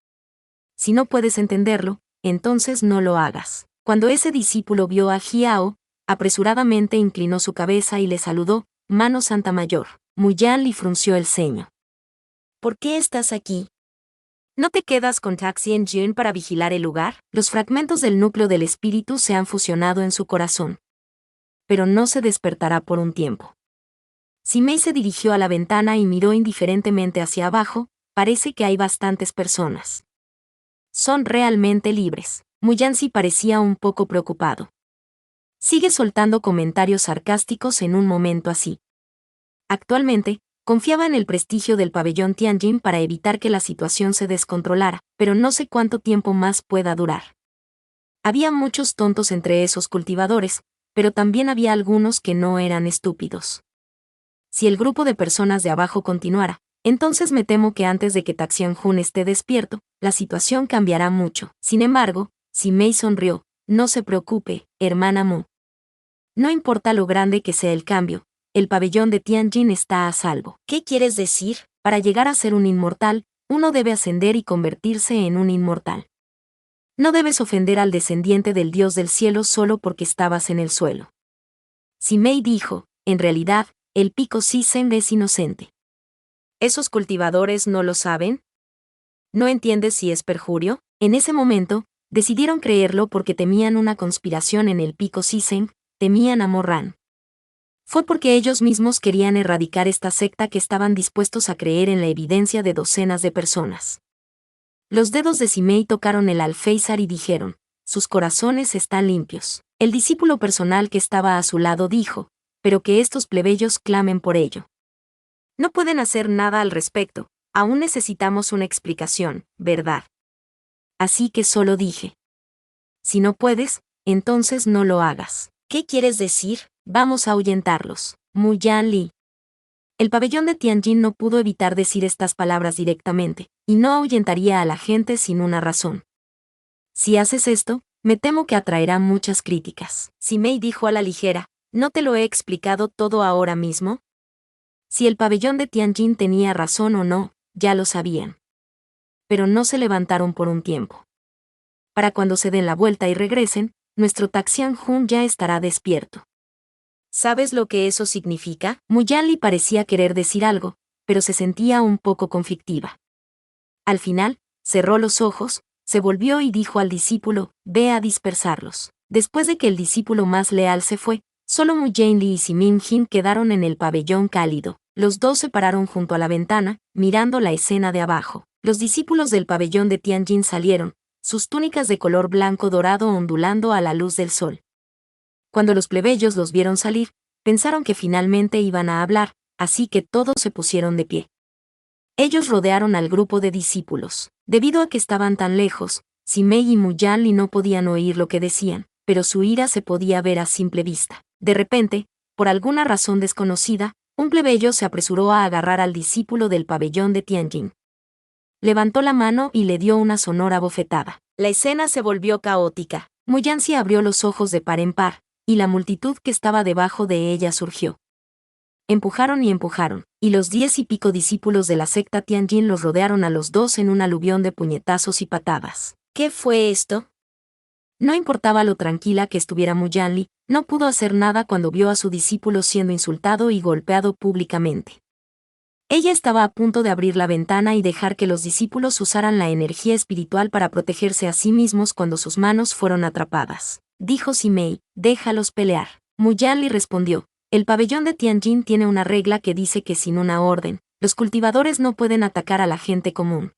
Si no puedes entenderlo, entonces no lo hagas. Cuando ese discípulo vio a Jiao, apresuradamente inclinó su cabeza y le saludó, Mano Santa Mayor. Mu Yanli frunció el ceño. ¿Por qué estás aquí? ¿No te quedas con Taxian Jun para vigilar el lugar? Los fragmentos del núcleo del espíritu se han fusionado en su corazón. Pero no se despertará por un tiempo. Simei se dirigió a la ventana y miró indiferentemente hacia abajo, parece que hay bastantes personas. Son realmente libres. Mu Yanxi parecía un poco preocupado. Sigue soltando comentarios sarcásticos en un momento así. Actualmente, confiaba en el prestigio del pabellón Tianjin para evitar que la situación se descontrolara, pero no sé cuánto tiempo más pueda durar. Había muchos tontos entre esos cultivadores, pero también había algunos que no eran estúpidos. Si el grupo de personas de abajo continuara, entonces me temo que antes de que Taxian Jun esté despierto, la situación cambiará mucho. Sin embargo, Simei sonrió, no se preocupe, hermana Mu. No importa lo grande que sea el cambio, el pabellón de Tianjin está a salvo. ¿Qué quieres decir? Para llegar a ser un inmortal, uno debe ascender y convertirse en un inmortal. No debes ofender al descendiente del Dios del cielo solo porque estabas en el suelo. Simei dijo, en realidad, el pico Sisen es inocente. ¿Esos cultivadores no lo saben? ¿No entiendes si es perjurio? En ese momento, decidieron creerlo porque temían una conspiración en el pico Sisen, temían a Morran. Fue porque ellos mismos querían erradicar esta secta que estaban dispuestos a creer en la evidencia de docenas de personas. Los dedos de Simei tocaron el alféizar y dijeron, sus corazones están limpios. El discípulo personal que estaba a su lado dijo, pero que estos plebeyos clamen por ello. No pueden hacer nada al respecto, aún necesitamos una explicación, ¿verdad? Así que solo dije. Si no puedes, entonces no lo hagas. ¿Qué quieres decir? Vamos a ahuyentarlos. Mu Yanli. El pabellón de Tianjin no pudo evitar decir estas palabras directamente, y no ahuyentaría a la gente sin una razón. Si haces esto, me temo que atraerá muchas críticas. Simei dijo a la ligera, ¿no te lo he explicado todo ahora mismo? Si el pabellón de Tianjin tenía razón o no, ya lo sabían. Pero no se levantaron por un tiempo. Para cuando se den la vuelta y regresen, nuestro Taxian Jun ya estará despierto. ¿Sabes lo que eso significa? Mu Yanli parecía querer decir algo, pero se sentía un poco conflictiva. Al final, cerró los ojos, se volvió y dijo al discípulo, ve a dispersarlos. Después de que el discípulo más leal se fue, solo Mu Yanli y Simin Jin quedaron en el pabellón cálido. Los dos se pararon junto a la ventana, mirando la escena de abajo. Los discípulos del pabellón de Tianjin salieron, sus túnicas de color blanco dorado ondulando a la luz del sol. Cuando los plebeyos los vieron salir, pensaron que finalmente iban a hablar, así que todos se pusieron de pie. Ellos rodearon al grupo de discípulos. Debido a que estaban tan lejos, Simei y Mu Yanli no podían oír lo que decían, pero su ira se podía ver a simple vista. De repente, por alguna razón desconocida, un plebeyo se apresuró a agarrar al discípulo del pabellón de Tianjin. Levantó la mano y le dio una sonora bofetada. La escena se volvió caótica. Mu Yanli abrió los ojos de par en par, y la multitud que estaba debajo de ella surgió. Empujaron y empujaron, y los 10 y pico discípulos de la secta Tianjin los rodearon a los dos en un aluvión de puñetazos y patadas. ¿Qué fue esto? No importaba lo tranquila que estuviera Mu Yanli, no pudo hacer nada cuando vio a su discípulo siendo insultado y golpeado públicamente. Ella estaba a punto de abrir la ventana y dejar que los discípulos usaran la energía espiritual para protegerse a sí mismos cuando sus manos fueron atrapadas. Dijo Simei, déjalos pelear. Mu Yanli respondió, el pabellón de Tianjin tiene una regla que dice que sin una orden, los cultivadores no pueden atacar a la gente común.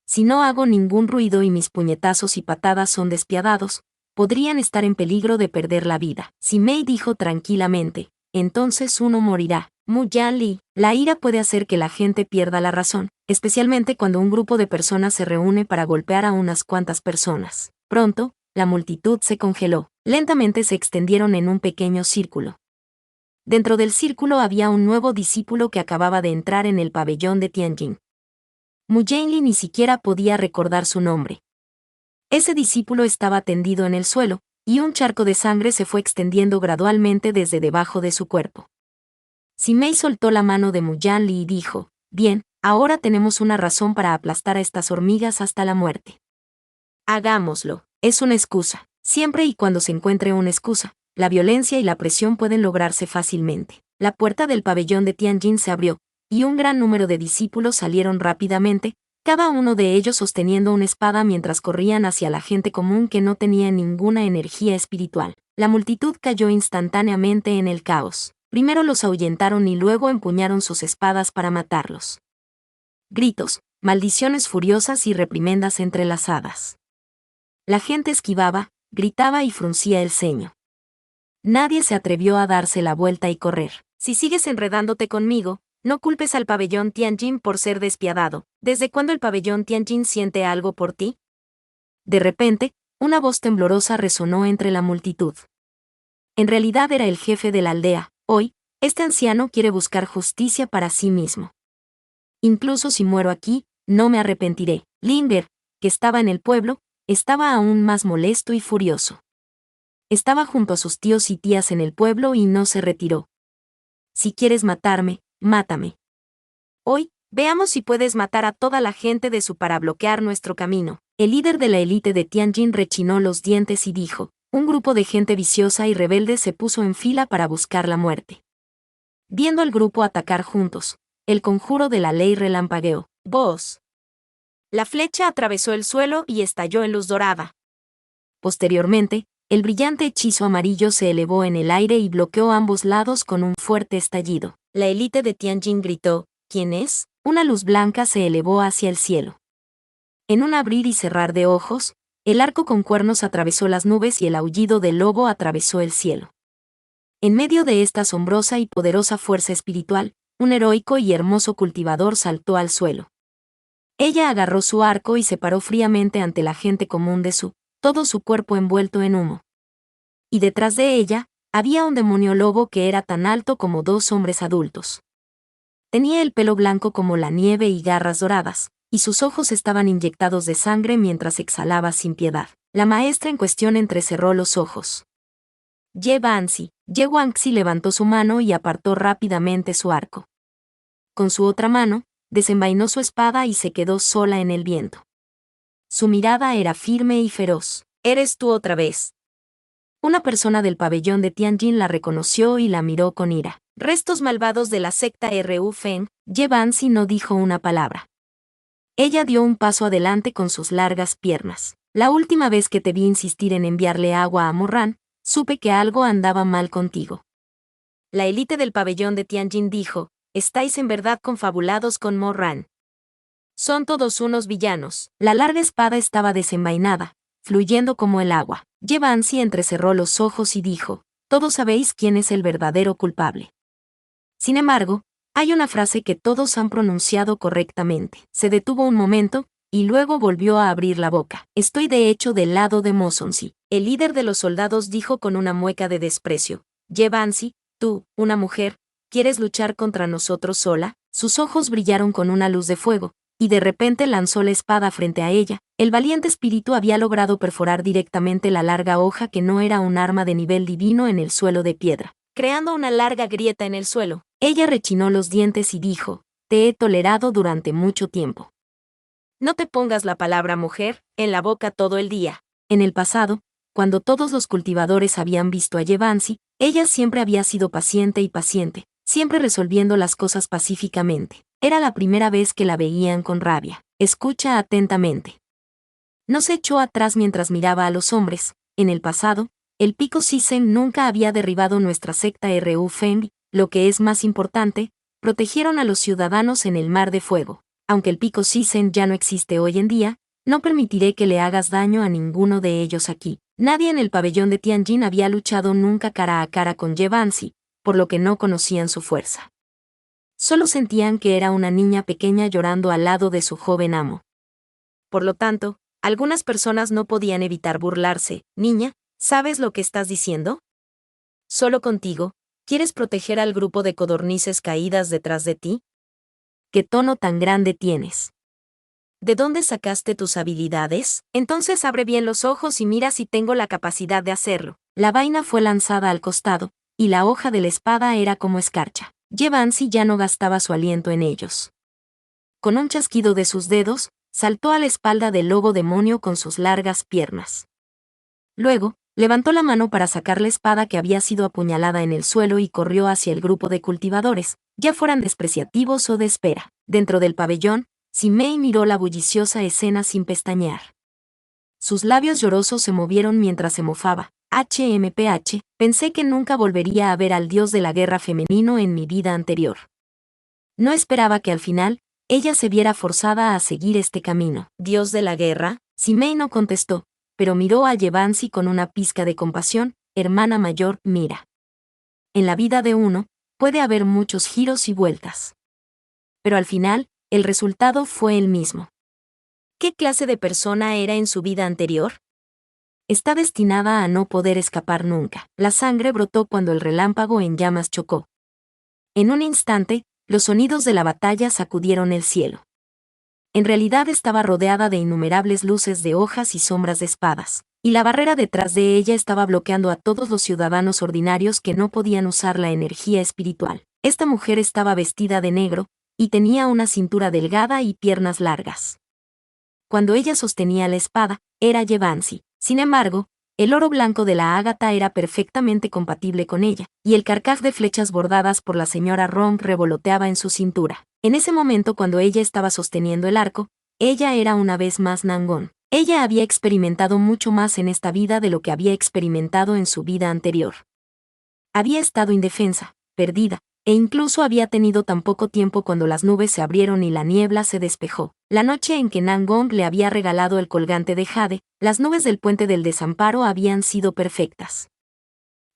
Si no hago ningún ruido y mis puñetazos y patadas son despiadados, podrían estar en peligro de perder la vida. Simei dijo tranquilamente, entonces uno morirá. Mu Yanli, la ira puede hacer que la gente pierda la razón, especialmente cuando un grupo de personas se reúne para golpear a unas cuantas personas. Pronto, la multitud se congeló. Lentamente se extendieron en un pequeño círculo. Dentro del círculo había un nuevo discípulo que acababa de entrar en el pabellón de Tianjin. Mu Yanli ni siquiera podía recordar su nombre. Ese discípulo estaba tendido en el suelo, y un charco de sangre se fue extendiendo gradualmente desde debajo de su cuerpo. Simei soltó la mano de Mu Yanli y dijo, bien, ahora tenemos una razón para aplastar a estas hormigas hasta la muerte. Hagámoslo. Es una excusa. Siempre y cuando se encuentre una excusa, la violencia y la presión pueden lograrse fácilmente. La puerta del pabellón de Tianjin se abrió, y un gran número de discípulos salieron rápidamente, cada uno de ellos sosteniendo una espada mientras corrían hacia la gente común que no tenía ninguna energía espiritual. La multitud cayó instantáneamente en el caos. Primero los ahuyentaron y luego empuñaron sus espadas para matarlos. Gritos, maldiciones furiosas y reprimendas entrelazadas. La gente esquivaba, gritaba y fruncía el ceño. Nadie se atrevió a darse la vuelta y correr. Si sigues enredándote conmigo, no culpes al pabellón Tianjin por ser despiadado. ¿Desde cuándo el pabellón Tianjin siente algo por ti? De repente, una voz temblorosa resonó entre la multitud. En realidad era el jefe de la aldea. Hoy, este anciano quiere buscar justicia para sí mismo. Incluso si muero aquí, no me arrepentiré. Linder, que estaba en el pueblo, estaba aún más molesto y furioso. Estaba junto a sus tíos y tías en el pueblo y no se retiró. Si quieres matarme, mátame. Hoy, veamos si puedes matar a toda la gente de Su para bloquear nuestro camino. El líder de la élite de Tianjin rechinó los dientes y dijo, un grupo de gente viciosa y rebelde se puso en fila para buscar la muerte. Viendo al grupo atacar juntos, el conjuro de la ley relampagueó. ¡Voz! La flecha atravesó el suelo y estalló en luz dorada. Posteriormente, el brillante hechizo amarillo se elevó en el aire y bloqueó ambos lados con un fuerte estallido. La élite de Tianjin gritó, ¿quién es? Una luz blanca se elevó hacia el cielo. En un abrir y cerrar de ojos, el arco con cuernos atravesó las nubes y el aullido del lobo atravesó el cielo. En medio de esta asombrosa y poderosa fuerza espiritual, un heroico y hermoso cultivador saltó al suelo. Ella agarró su arco y se paró fríamente ante la gente común de Su. todo su cuerpo envuelto en humo. Y detrás de ella, había un demonio lobo que era tan alto como 2 hombres adultos. Tenía el pelo blanco como la nieve y garras doradas, y sus ojos estaban inyectados de sangre mientras exhalaba sin piedad. La maestra en cuestión entrecerró los ojos. Ye Wangxi levantó su mano y apartó rápidamente su arco. Con su otra mano, desenvainó su espada y se quedó sola en el viento. Su mirada era firme y feroz. «¿Eres tú otra vez?». Una persona del pabellón de Tianjin la reconoció y la miró con ira. «Restos malvados de la secta Ru Feng». Ye Banzi no dijo una palabra. Ella dio un paso adelante con sus largas piernas. «La última vez que te vi insistir en enviarle agua a Morran, supe que algo andaba mal contigo». La élite del pabellón de Tianjin dijo: «Estáis en verdad confabulados con Morran. Son todos unos villanos». La larga espada estaba desenvainada, fluyendo como el agua. Ye Banzi entrecerró los ojos y dijo: «Todos sabéis quién es el verdadero culpable». Sin embargo, hay una frase que todos han pronunciado correctamente. Se detuvo un momento, y luego volvió a abrir la boca. «Estoy de hecho del lado de Mo Sonsi». El líder de los soldados dijo con una mueca de desprecio: «Ye Banzi, tú, una mujer, ¿quieres luchar contra nosotros sola?». Sus ojos brillaron con una luz de fuego, y de repente lanzó la espada frente a ella. El valiente espíritu había logrado perforar directamente la larga hoja que no era un arma de nivel divino en el suelo de piedra, creando una larga grieta en el suelo. Ella rechinó los dientes y dijo: «Te he tolerado durante mucho tiempo. No te pongas la palabra mujer en la boca todo el día». En el pasado, cuando todos los cultivadores habían visto a Ye Banzi, ella siempre había sido paciente y paciente, siempre resolviendo las cosas pacíficamente. Era la primera vez que la veían con rabia. «Escucha atentamente». No se echó atrás mientras miraba a los hombres. En el pasado, el Pico Sisen nunca había derribado nuestra secta Ru Feng. Lo que es más importante, protegieron a los ciudadanos en el mar de fuego. Aunque el Pico Sisen ya no existe hoy en día, no permitiré que le hagas daño a ninguno de ellos aquí. Nadie en el pabellón de Tianjin había luchado nunca cara a cara con Ye Banzi, por lo que no conocían su fuerza. Solo sentían que era una niña pequeña llorando al lado de su joven amo. Por lo tanto, algunas personas no podían evitar burlarse. «Niña, ¿sabes lo que estás diciendo? Solo contigo, ¿quieres proteger al grupo de codornices caídas detrás de ti? ¿Qué tono tan grande tienes? ¿De dónde sacaste tus habilidades? Entonces abre bien los ojos y mira si tengo la capacidad de hacerlo». La vaina fue lanzada al costado, y la hoja de la espada era como escarcha. Ye Banzi ya no gastaba su aliento en ellos. Con un chasquido de sus dedos, saltó a la espalda del lobo demonio con sus largas piernas. Luego, levantó la mano para sacar la espada que había sido apuñalada en el suelo y corrió hacia el grupo de cultivadores, ya fueran despreciativos o de espera. Dentro del pabellón, Simei miró la bulliciosa escena sin pestañear. Sus labios llorosos se movieron mientras se mofaba. «HMPH, pensé que nunca volvería a ver al dios de la guerra femenino en mi vida anterior. No esperaba que al final, ella se viera forzada a seguir este camino». «¿Dios de la guerra?». Simei no contestó, pero miró a Ye Banzi con una pizca de compasión. «Hermana mayor, mira. En la vida de uno, puede haber muchos giros y vueltas. Pero al final, el resultado fue el mismo. ¿Qué clase de persona era en su vida anterior? Está destinada a no poder escapar nunca». La sangre brotó cuando el relámpago en llamas chocó. En un instante, los sonidos de la batalla sacudieron el cielo. En realidad estaba rodeada de innumerables luces de hojas y sombras de espadas, y la barrera detrás de ella estaba bloqueando a todos los ciudadanos ordinarios que no podían usar la energía espiritual. Esta mujer estaba vestida de negro, y tenía una cintura delgada y piernas largas. Cuando ella sostenía la espada, era Ye Banzi. Sin embargo, el oro blanco de la ágata era perfectamente compatible con ella, y el carcaj de flechas bordadas por la señora Rong revoloteaba en su cintura. En ese momento, cuando ella estaba sosteniendo el arco, ella era una vez más Nangon. Ella había experimentado mucho más en esta vida de lo que había experimentado en su vida anterior. Había estado indefensa, perdida, e incluso había tenido tan poco tiempo cuando las nubes se abrieron y la niebla se despejó. La noche en que Nangon le había regalado el colgante de jade, las nubes del puente del desamparo habían sido perfectas.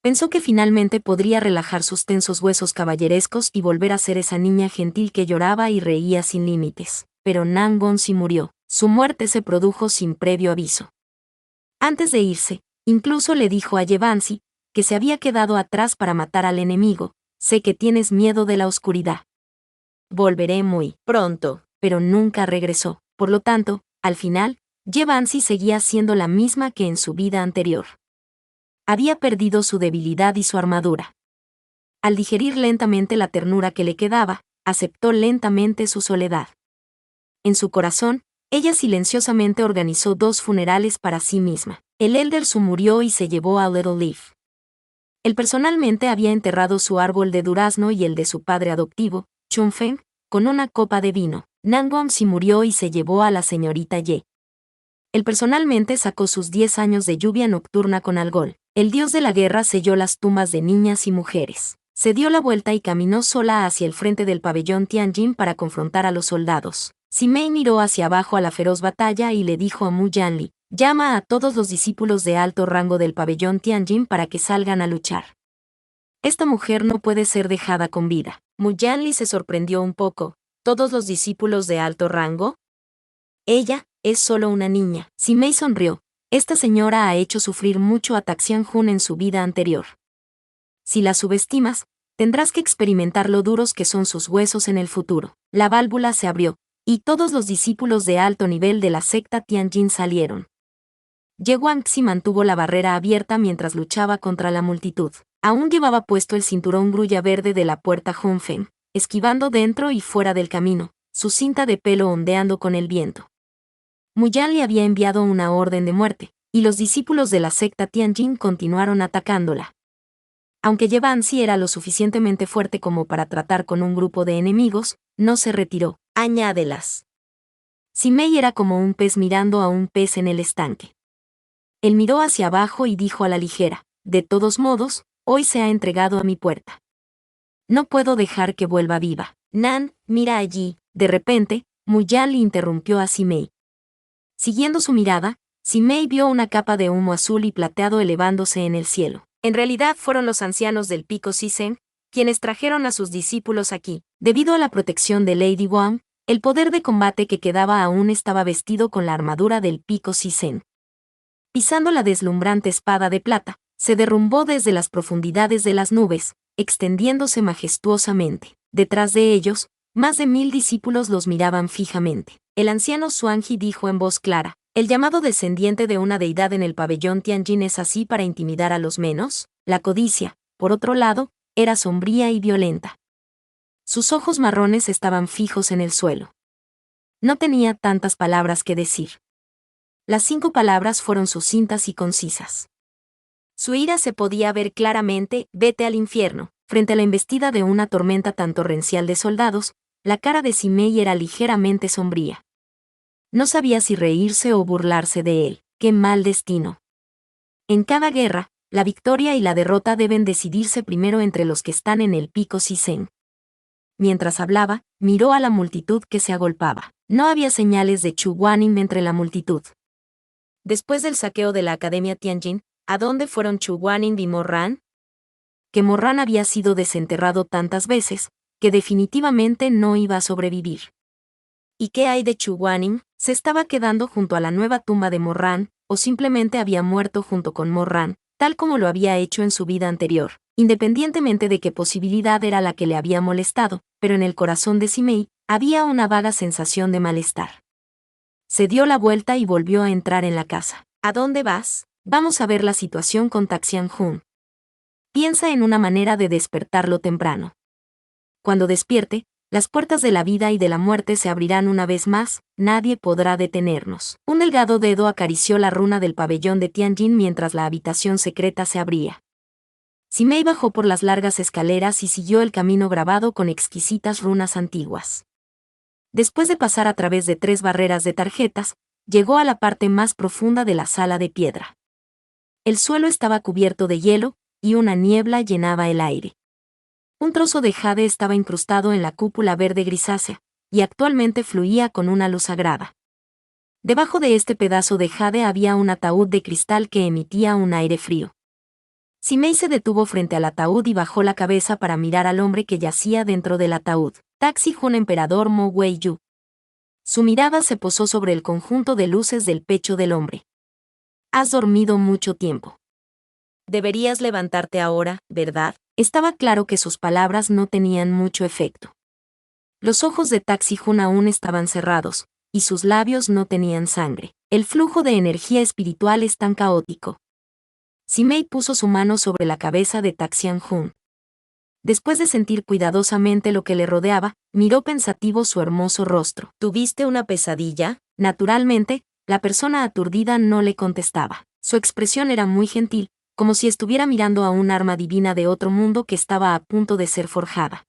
Pensó que finalmente podría relajar sus tensos huesos caballerescos y volver a ser esa niña gentil que lloraba y reía sin límites. Pero Nangon sí murió. Su muerte se produjo sin previo aviso. Antes de irse, incluso le dijo a Yevansi, que se había quedado atrás para matar al enemigo: sé que tienes miedo de la oscuridad. Volveré muy pronto, pero nunca regresó. Por lo tanto, al final, Yevansi seguía siendo la misma que en su vida anterior. Había perdido su debilidad y su armadura. Al digerir lentamente la ternura que le quedaba, aceptó lentamente su soledad. En su corazón, ella silenciosamente organizó 2 funerales para sí misma. El Elder Su murió y se llevó a Little Leaf. Él personalmente había enterrado su árbol de durazno y el de su padre adoptivo, Chun Feng, con una copa de vino. Nangwon Si murió y se llevó a la señorita Ye. Él personalmente sacó sus 10 años de lluvia nocturna con Algol. El dios de la guerra selló las tumbas de niñas y mujeres. Se dio la vuelta y caminó sola hacia el frente del pabellón Tianjin para confrontar a los soldados. Simei miró hacia abajo a la feroz batalla y le dijo a Mu Yanli: llama a todos los discípulos de alto rango del pabellón Tianjin para que salgan a luchar. Esta mujer no puede ser dejada con vida. Mu Yanli se sorprendió un poco. ¿Todos los discípulos de alto rango? Ella es solo una niña. Simei sonrió. Esta señora ha hecho sufrir mucho a Taxianjun en su vida anterior. Si la subestimas, tendrás que experimentar lo duros que son sus huesos en el futuro. La válvula se abrió, y todos los discípulos de alto nivel de la secta Tianjin salieron. Ye Guangxi mantuvo la barrera abierta mientras luchaba contra la multitud. Aún llevaba puesto el cinturón grulla verde de la puerta Hunfen, esquivando dentro y fuera del camino, su cinta de pelo ondeando con el viento. Mu Yan le había enviado una orden de muerte, y los discípulos de la secta Tianjin continuaron atacándola. Aunque Ye Bansi era lo suficientemente fuerte como para tratar con un grupo de enemigos, no se retiró. Añádelas. Simei era como un pez mirando a un pez en el estanque. Él miró hacia abajo y dijo a la ligera: de todos modos, hoy se ha entregado a mi puerta. No puedo dejar que vuelva viva. Nan, mira allí. De repente, Mu Yan le interrumpió a Simei. Siguiendo su mirada, Simei vio una capa de humo azul y plateado elevándose en el cielo. En realidad fueron los ancianos del pico Sisen, quienes trajeron a sus discípulos aquí. Debido a la protección de Lady Wang, el poder de combate que quedaba aún estaba vestido con la armadura del pico Sisen. Pisando la deslumbrante espada de plata, se derrumbó desde las profundidades de las nubes, extendiéndose majestuosamente. Detrás de ellos, más de 1000 discípulos los miraban fijamente. El anciano Xuanji dijo en voz clara: ¿el llamado descendiente de una deidad en el pabellón Tianjin es así para intimidar a los menos? La codicia, por otro lado, era sombría y violenta. Sus ojos marrones estaban fijos en el suelo. No tenía tantas palabras que decir. Las 5 palabras fueron sucintas y concisas. Su ira se podía ver claramente: vete al infierno. Frente a la embestida de una tormenta tan torrencial de soldados, la cara de Simei era ligeramente sombría. No sabía si reírse o burlarse de él. ¡Qué mal destino! En cada guerra, la victoria y la derrota deben decidirse primero entre los que están en el pico Sisen. Mientras hablaba, miró a la multitud que se agolpaba. No había señales de Chu Guanin entre la multitud. Después del saqueo de la Academia Tianjin, ¿a dónde fueron Chu Guanin y Morran? Que Morran había sido desenterrado tantas veces, que definitivamente no iba a sobrevivir. ¿Y qué hay de Chu Guanin? ¿Se estaba quedando junto a la nueva tumba de Morran, o simplemente había muerto junto con Morran, tal como lo había hecho en su vida anterior? Independientemente de qué posibilidad era la que le había molestado, pero en el corazón de Simei había una vaga sensación de malestar. Se dio la vuelta y volvió a entrar en la casa. ¿A dónde vas? Vamos a ver la situación con Taxianjun. Piensa en una manera de despertarlo temprano. Cuando despierte, las puertas de la vida y de la muerte se abrirán una vez más, nadie podrá detenernos. Un delgado dedo acarició la runa del pabellón de Tianjin mientras la habitación secreta se abría. Simei bajó por las largas escaleras y siguió el camino grabado con exquisitas runas antiguas. Después de pasar a través de 3 barreras de tarjetas, llegó a la parte más profunda de la sala de piedra. El suelo estaba cubierto de hielo, y una niebla llenaba el aire. Un trozo de jade estaba incrustado en la cúpula verde grisácea, y actualmente fluía con una luz sagrada. Debajo de este pedazo de jade había un ataúd de cristal que emitía un aire frío. Simei se detuvo frente al ataúd y bajó la cabeza para mirar al hombre que yacía dentro del ataúd. Taxi-Jun Emperador Mo Wei-yu. Su mirada se posó sobre el conjunto de luces del pecho del hombre. Has dormido mucho tiempo. Deberías levantarte ahora, ¿verdad? Estaba claro que sus palabras no tenían mucho efecto. Los ojos de Taxi-Jun aún estaban cerrados, y sus labios no tenían sangre. El flujo de energía espiritual es tan caótico. Simei puso su mano sobre la cabeza de Taxian-Jun. Después de sentir cuidadosamente lo que le rodeaba, miró pensativo su hermoso rostro. ¿Tuviste una pesadilla? Naturalmente, la persona aturdida no le contestaba. Su expresión era muy gentil, como si estuviera mirando a un arma divina de otro mundo que estaba a punto de ser forjada.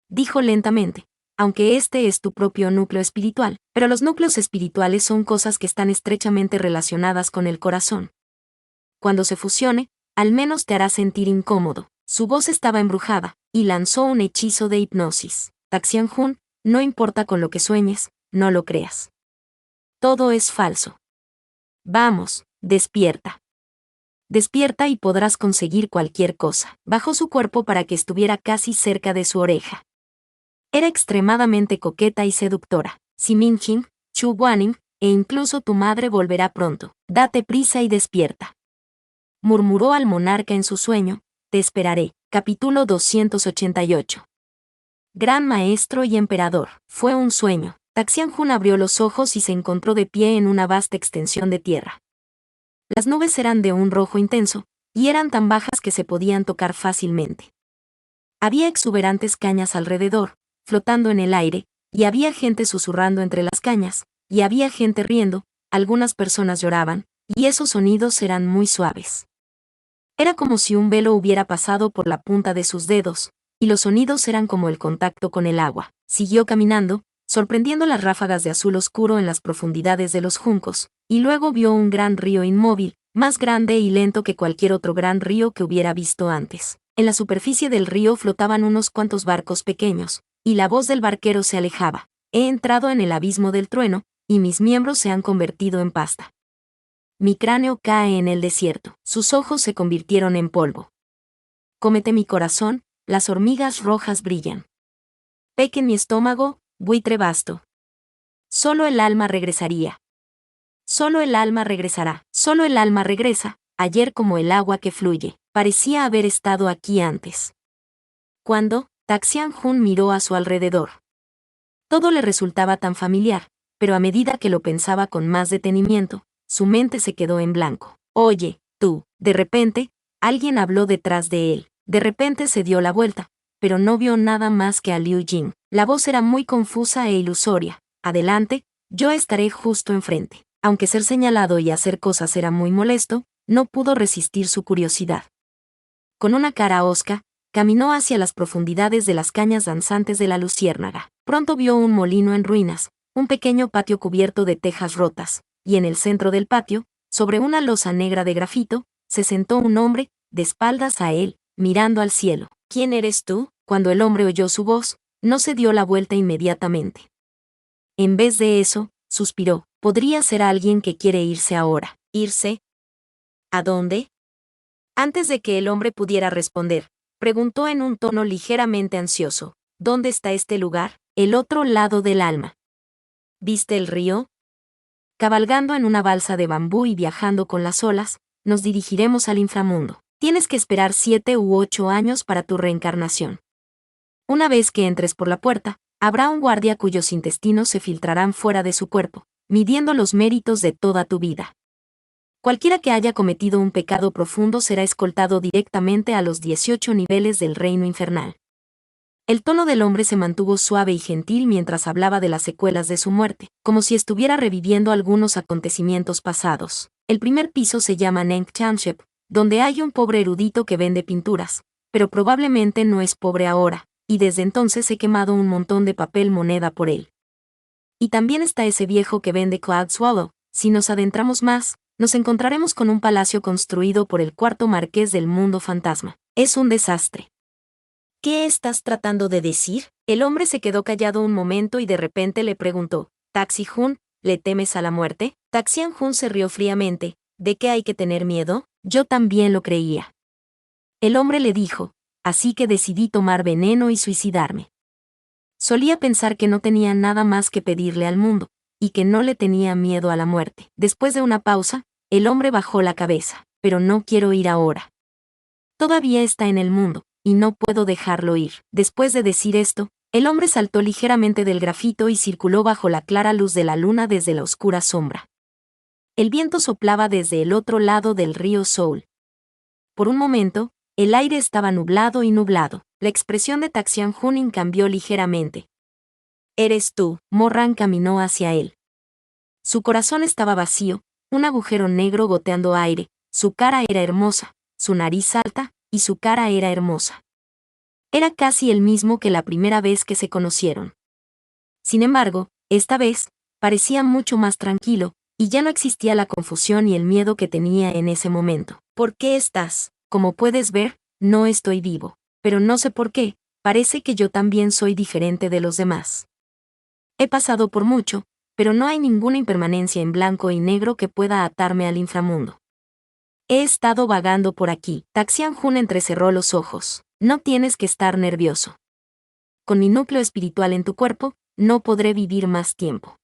Dijo lentamente, aunque este es tu propio núcleo espiritual, pero los núcleos espirituales son cosas que están estrechamente relacionadas con el corazón. Cuando se fusione, al menos te hará sentir incómodo. Su voz estaba embrujada, y lanzó un hechizo de hipnosis. Taxian-Jun, no importa con lo que sueñes, no lo creas. Todo es falso. Vamos, despierta. Despierta y podrás conseguir cualquier cosa. Bajó su cuerpo para que estuviera casi cerca de su oreja. Era extremadamente coqueta y seductora. Si Min-jin, Chu Guanim, e incluso tu madre volverá pronto. Date prisa y despierta. Murmuró al monarca en su sueño. Te esperaré. Capítulo 288. Gran maestro y emperador. Fue un sueño. Taxian-Jun abrió los ojos y se encontró de pie en una vasta extensión de tierra. Las nubes eran de un rojo intenso, y eran tan bajas que se podían tocar fácilmente. Había exuberantes cañas alrededor, flotando en el aire, y había gente susurrando entre las cañas, y había gente riendo, algunas personas lloraban, y esos sonidos eran muy suaves. Era como si un velo hubiera pasado por la punta de sus dedos, y los sonidos eran como el contacto con el agua. Siguió caminando, sorprendiendo las ráfagas de azul oscuro en las profundidades de los juncos, y luego vio un gran río inmóvil, más grande y lento que cualquier otro gran río que hubiera visto antes. En la superficie del río flotaban unos cuantos barcos pequeños, y la voz del barquero se alejaba. He entrado en el abismo del trueno, y mis miembros se han convertido en pasta. Mi cráneo cae en el desierto. Sus ojos se convirtieron en polvo. Cómete mi corazón, las hormigas rojas brillan. Peque en mi estómago, buitre vasto. Solo el alma regresaría. Solo el alma regresará. Solo el alma regresa, ayer como el agua que fluye. Parecía haber estado aquí antes. Cuando, Taxian-Jun miró a su alrededor. Todo le resultaba tan familiar, pero a medida que lo pensaba con más detenimiento, su mente se quedó en blanco. Oye, tú. De repente, alguien habló detrás de él. De repente se dio la vuelta, pero no vio nada más que a Liu Jing. La voz era muy confusa e ilusoria. Adelante, yo estaré justo enfrente. Aunque ser señalado y hacer cosas era muy molesto, no pudo resistir su curiosidad. Con una cara hosca, caminó hacia las profundidades de las cañas danzantes de la luciérnaga. Pronto vio un molino en ruinas, un pequeño patio cubierto de tejas rotas, y en el centro del patio, sobre una losa negra de grafito, se sentó un hombre, de espaldas a él, mirando al cielo. ¿Quién eres tú? Cuando el hombre oyó su voz, no se dio la vuelta inmediatamente. En vez de eso, suspiró. Podría ser alguien que quiere irse ahora. ¿Irse? ¿A dónde? Antes de que el hombre pudiera responder, preguntó en un tono ligeramente ansioso. ¿Dónde está este lugar? El otro lado del alma. ¿Viste el río? Cabalgando en una balsa de bambú y viajando con las olas, nos dirigiremos al inframundo. Tienes que esperar 7 u 8 años para tu reencarnación. Una vez que entres por la puerta, habrá un guardia cuyos intestinos se filtrarán fuera de su cuerpo, midiendo los méritos de toda tu vida. Cualquiera que haya cometido un pecado profundo será escoltado directamente a los 18 niveles del reino infernal. El tono del hombre se mantuvo suave y gentil mientras hablaba de las secuelas de su muerte, como si estuviera reviviendo algunos acontecimientos pasados. El primer piso se llama Neng Township, donde hay un pobre erudito que vende pinturas, pero probablemente no es pobre ahora, y desde entonces he quemado un montón de papel moneda por él. Y también está ese viejo que vende Cloud Swallow. Si nos adentramos más, nos encontraremos con un palacio construido por el cuarto marqués del mundo fantasma. Es un desastre. ¿Qué estás tratando de decir? El hombre se quedó callado un momento y de repente le preguntó, Taxi-Jun, ¿le temes a la muerte? Taxian-Jun se rió fríamente. ¿De qué hay que tener miedo? Yo también lo creía. El hombre le dijo, así que decidí tomar veneno y suicidarme. Solía pensar que no tenía nada más que pedirle al mundo, y que no le tenía miedo a la muerte. Después de una pausa, El hombre bajó la cabeza. Pero no quiero ir ahora. Todavía está en el mundo, y no puedo dejarlo ir. Después de decir esto, el hombre saltó ligeramente del grafito y circuló bajo la clara luz de la luna desde la oscura sombra. El viento soplaba desde el otro lado del río Soul. Por un momento, el aire estaba nublado y nublado. La expresión de Taxian Hunin cambió ligeramente. «¿Eres tú?» Morran caminó hacia él. Su corazón estaba vacío, un agujero negro goteando aire, su cara era hermosa, su nariz alta, y su cara era hermosa. Era casi el mismo que la primera vez que se conocieron. Sin embargo, esta vez, parecía mucho más tranquilo, y ya no existía la confusión y el miedo que tenía en ese momento. ¿Por qué estás? Como puedes ver, no estoy vivo. Pero no sé por qué, parece que yo también soy diferente de los demás. He pasado por mucho, pero no hay ninguna impermanencia en blanco y negro que pueda atarme al inframundo. He estado vagando por aquí. Taxian Hun entrecerró los ojos. No tienes que estar nervioso. Con mi núcleo espiritual en tu cuerpo, no podré vivir más tiempo.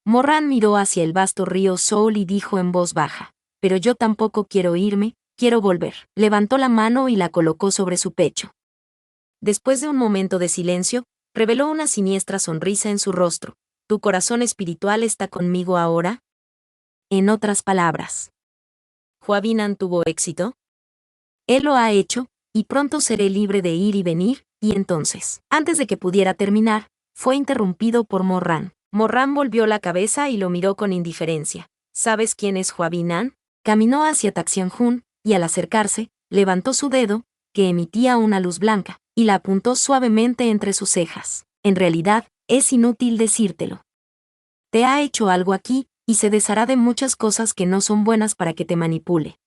Morran miró hacia el vasto río Soul y dijo en voz baja, pero yo tampoco quiero irme, quiero volver. Levantó la mano y la colocó sobre su pecho. Después de un momento de silencio, reveló una siniestra sonrisa en su rostro. ¿Tu corazón espiritual está conmigo ahora? En otras palabras, ¿Huabinan tuvo éxito? Él lo ha hecho, y pronto seré libre de ir y venir, y entonces, antes de que pudiera terminar, fue interrumpido por Morran. Morran volvió la cabeza y lo miró con indiferencia. ¿Sabes quién es Huabinan? Caminó hacia Taxian Hun, y al acercarse, levantó su dedo, que emitía una luz blanca, y la apuntó suavemente entre sus cejas. En realidad, es inútil decírtelo. Te ha hecho algo aquí, y se deshará de muchas cosas que no son buenas para que te manipule.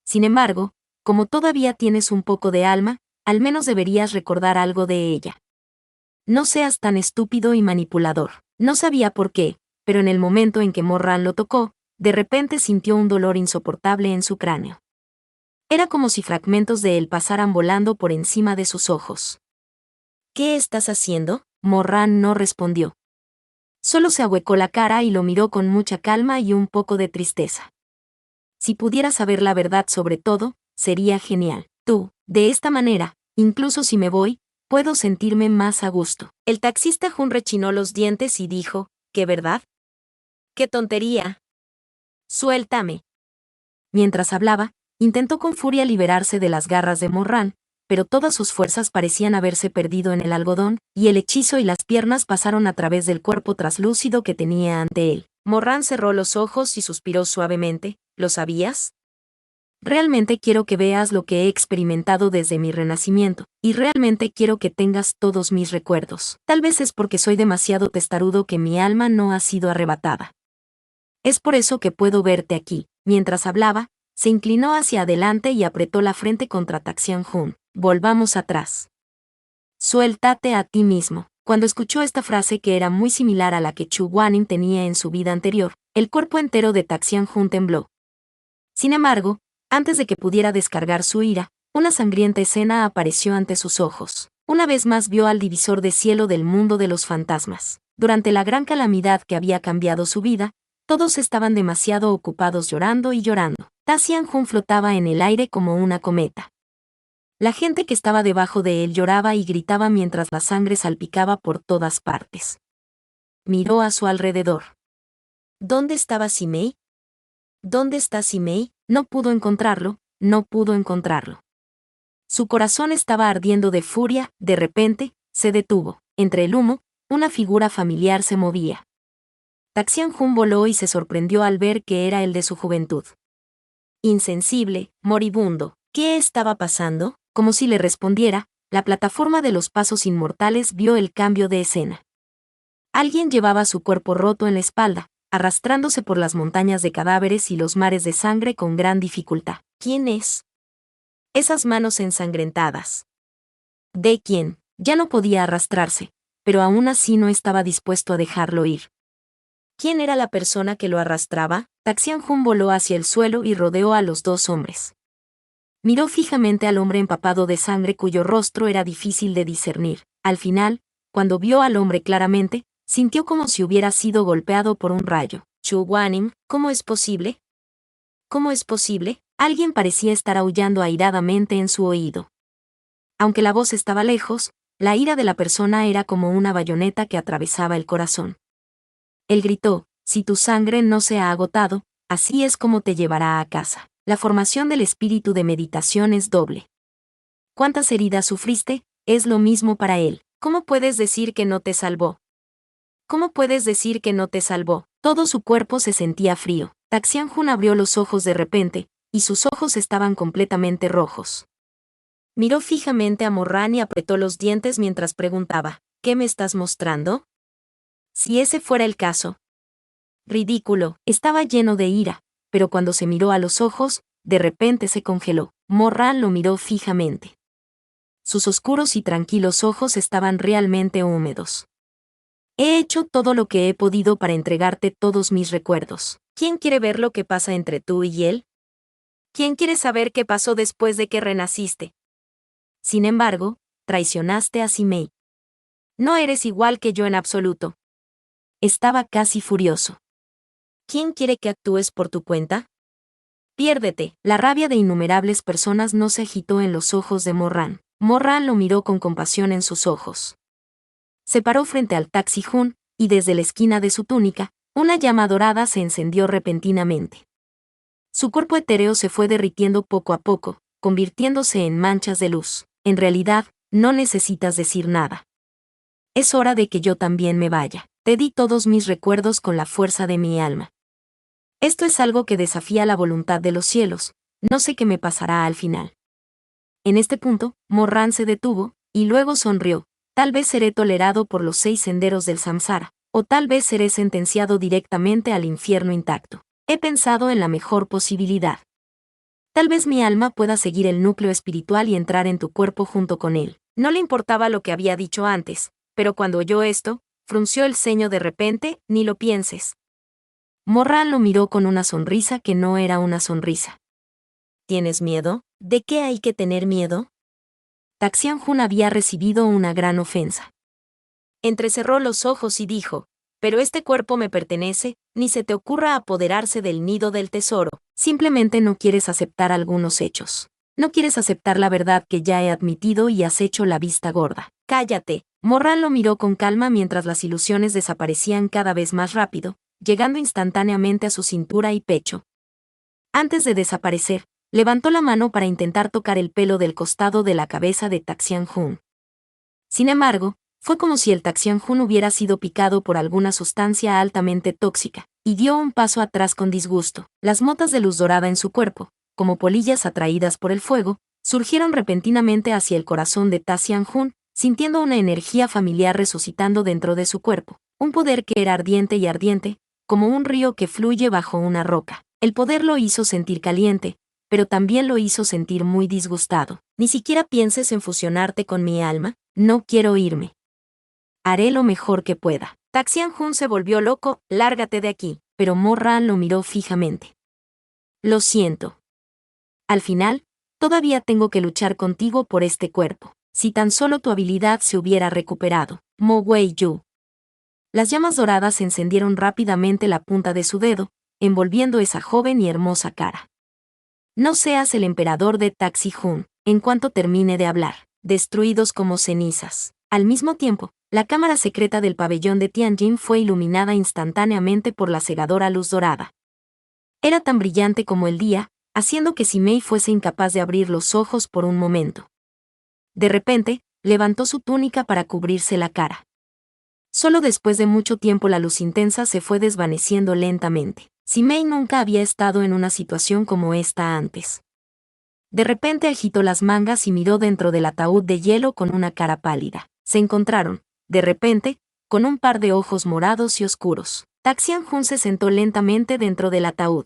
Sin embargo, como todavía tienes un poco de alma, al menos deberías recordar algo de ella. No seas tan estúpido y manipulador. No sabía por qué, pero en el momento en que Morran lo tocó, de repente sintió un dolor insoportable en su cráneo. Era como si fragmentos de él pasaran volando por encima de sus ojos. ¿Qué estás haciendo? Morran no respondió. Solo se ahuecó la cara y lo miró con mucha calma y un poco de tristeza. Si pudiera saber la verdad sobre todo, sería genial. Tú, de esta manera, incluso si me voy, puedo sentirme más a gusto. El taxista Hun rechinó los dientes y dijo, ¿qué verdad? ¡Qué tontería! Suéltame. Mientras hablaba, intentó con furia liberarse de las garras de Morran, pero todas sus fuerzas parecían haberse perdido en el algodón, y el hechizo y las piernas pasaron a través del cuerpo traslúcido que tenía ante él. Morran cerró los ojos y suspiró suavemente. ¿Lo sabías? Realmente quiero que veas lo que he experimentado desde mi renacimiento, y realmente quiero que tengas todos mis recuerdos. Tal vez es porque soy demasiado testarudo que mi alma no ha sido arrebatada. Es por eso que puedo verte aquí. Mientras hablaba, se inclinó hacia adelante y apretó la frente contra Taxian Hun. Volvamos atrás. Suéltate a ti mismo. Cuando escuchó esta frase que era muy similar a la que Chu Guanin tenía en su vida anterior, el cuerpo entero de Taxian Hun tembló. Sin embargo, antes de que pudiera descargar su ira, una sangrienta escena apareció ante sus ojos. Una vez más vio al divisor de cielo del mundo de los fantasmas. Durante la gran calamidad que había cambiado su vida, todos estaban demasiado ocupados llorando y llorando. Taxian Hun flotaba en el aire como una cometa. La gente que estaba debajo de él lloraba y gritaba mientras la sangre salpicaba por todas partes. Miró a su alrededor. ¿Dónde estaba Simei? ¿Dónde está Simei? No pudo encontrarlo, no pudo encontrarlo. Su corazón estaba ardiendo de furia, de repente, se detuvo. Entre el humo, una figura familiar se movía. Taxian Hun voló y se sorprendió al ver que era el de su juventud. Insensible, moribundo, ¿qué estaba pasando? Como si le respondiera, la plataforma de los pasos inmortales vio el cambio de escena. Alguien llevaba su cuerpo roto en la espalda, arrastrándose por las montañas de cadáveres y los mares de sangre con gran dificultad. ¿Quién es? Esas manos ensangrentadas. ¿De quién? Ya no podía arrastrarse, pero aún así no estaba dispuesto a dejarlo ir. ¿Quién era la persona que lo arrastraba? Taxian Hun voló hacia el suelo y rodeó a los dos hombres. Miró fijamente al hombre empapado de sangre cuyo rostro era difícil de discernir. Al final, cuando vio al hombre claramente, sintió como si hubiera sido golpeado por un rayo. Chu Guanin, ¿cómo es posible? ¿Cómo es posible? Alguien parecía estar aullando airadamente en su oído. Aunque la voz estaba lejos, la ira de la persona era como una bayoneta que atravesaba el corazón. Él gritó: si tu sangre no se ha agotado, así es como te llevará a casa. La formación del espíritu de meditación es doble. ¿Cuántas heridas sufriste? Es lo mismo para él. ¿Cómo puedes decir que no te salvó? ¿Cómo puedes decir que no te salvó? Todo su cuerpo se sentía frío. Taxianjun abrió los ojos de repente, y sus ojos estaban completamente rojos. Miró fijamente a Morran y apretó los dientes mientras preguntaba: ¿qué me estás mostrando? Si ese fuera el caso. Ridículo, estaba lleno de ira, pero cuando se miró a los ojos, de repente se congeló. Morran lo miró fijamente. Sus oscuros y tranquilos ojos estaban realmente húmedos. He hecho todo lo que he podido para entregarte todos mis recuerdos. ¿Quién quiere ver lo que pasa entre tú y él? ¿Quién quiere saber qué pasó después de que renaciste? Sin embargo, traicionaste a Simei. No eres igual que yo en absoluto. Estaba casi furioso. ¿Quién quiere que actúes por tu cuenta? Piérdete. La rabia de innumerables personas no se agitó en los ojos de Morran. Morran lo miró con compasión en sus ojos. Se paró frente al Taxi-Jun, y desde la esquina de su túnica, una llama dorada se encendió repentinamente. Su cuerpo etéreo se fue derritiendo poco a poco, convirtiéndose en manchas de luz. En realidad, no necesitas decir nada. Es hora de que yo también me vaya. Te di todos mis recuerdos con la fuerza de mi alma. Esto es algo que desafía la voluntad de los cielos. No sé qué me pasará al final. En este punto, Morran se detuvo, y luego sonrió. Tal vez seré tolerado por los 6 senderos del samsara, o tal vez seré sentenciado directamente al infierno intacto. He pensado en la mejor posibilidad. Tal vez mi alma pueda seguir el núcleo espiritual y entrar en tu cuerpo junto con él. No le importaba lo que había dicho antes, pero cuando oyó esto, frunció el ceño de repente: ni lo pienses. Morran lo miró con una sonrisa que no era una sonrisa. ¿Tienes miedo? ¿De qué hay que tener miedo? Taxianjun había recibido una gran ofensa. Entrecerró los ojos y dijo: pero este cuerpo me pertenece, ni se te ocurra apoderarse del nido del tesoro. Simplemente no quieres aceptar algunos hechos. No quieres aceptar la verdad que ya he admitido y has hecho la vista gorda. Cállate. Morran lo miró con calma mientras las ilusiones desaparecían cada vez más rápido, llegando instantáneamente a su cintura y pecho. Antes de desaparecer, levantó la mano para intentar tocar el pelo del costado de la cabeza de Taxianjun. Sin embargo, fue como si el Taxianjun hubiera sido picado por alguna sustancia altamente tóxica, y dio un paso atrás con disgusto. Las motas de luz dorada en su cuerpo, como polillas atraídas por el fuego, surgieron repentinamente hacia el corazón de Taxianjun, sintiendo una energía familiar resucitando dentro de su cuerpo, un poder que era ardiente y ardiente, como un río que fluye bajo una roca. El poder lo hizo sentir caliente, pero también lo hizo sentir muy disgustado. Ni siquiera pienses en fusionarte con mi alma, no quiero irme. Haré lo mejor que pueda. Taxianjun se volvió loco: lárgate de aquí, pero Morran lo miró fijamente. Lo siento. Al final, todavía tengo que luchar contigo por este cuerpo. Si tan solo tu habilidad se hubiera recuperado. Mo Wei-yu. Las llamas doradas encendieron rápidamente la punta de su dedo, envolviendo esa joven y hermosa cara. No seas el emperador de Taxi-Jun. En cuanto termine de hablar, destruidos como cenizas. Al mismo tiempo, la cámara secreta del pabellón de Tianjin fue iluminada instantáneamente por la cegadora luz dorada. Era tan brillante como el día, haciendo que Simei fuese incapaz de abrir los ojos por un momento. De repente, levantó su túnica para cubrirse la cara. Solo después de mucho tiempo la luz intensa se fue desvaneciendo lentamente. Simei nunca había estado en una situación como esta antes. De repente agitó las mangas y miró dentro del ataúd de hielo con una cara pálida. Se encontraron, de repente, con un par de ojos morados y oscuros. Taxianjun se sentó lentamente dentro del ataúd.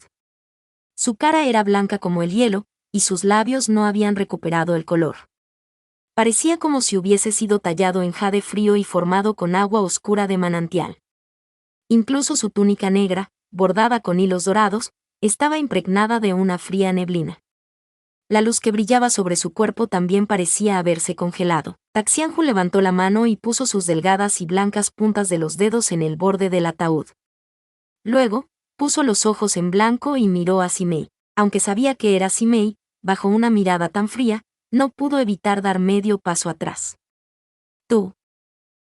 Su cara era blanca como el hielo, y sus labios no habían recuperado el color. Parecía como si hubiese sido tallado en jade frío y formado con agua oscura de manantial. Incluso su túnica negra, bordada con hilos dorados, estaba impregnada de una fría neblina. La luz que brillaba sobre su cuerpo también parecía haberse congelado. Taxianjun levantó la mano y puso sus delgadas y blancas puntas de los dedos en el borde del ataúd. Luego, puso los ojos en blanco y miró a Simei. Aunque sabía que era Simei, bajo una mirada tan fría, no pudo evitar dar medio paso atrás. Tú.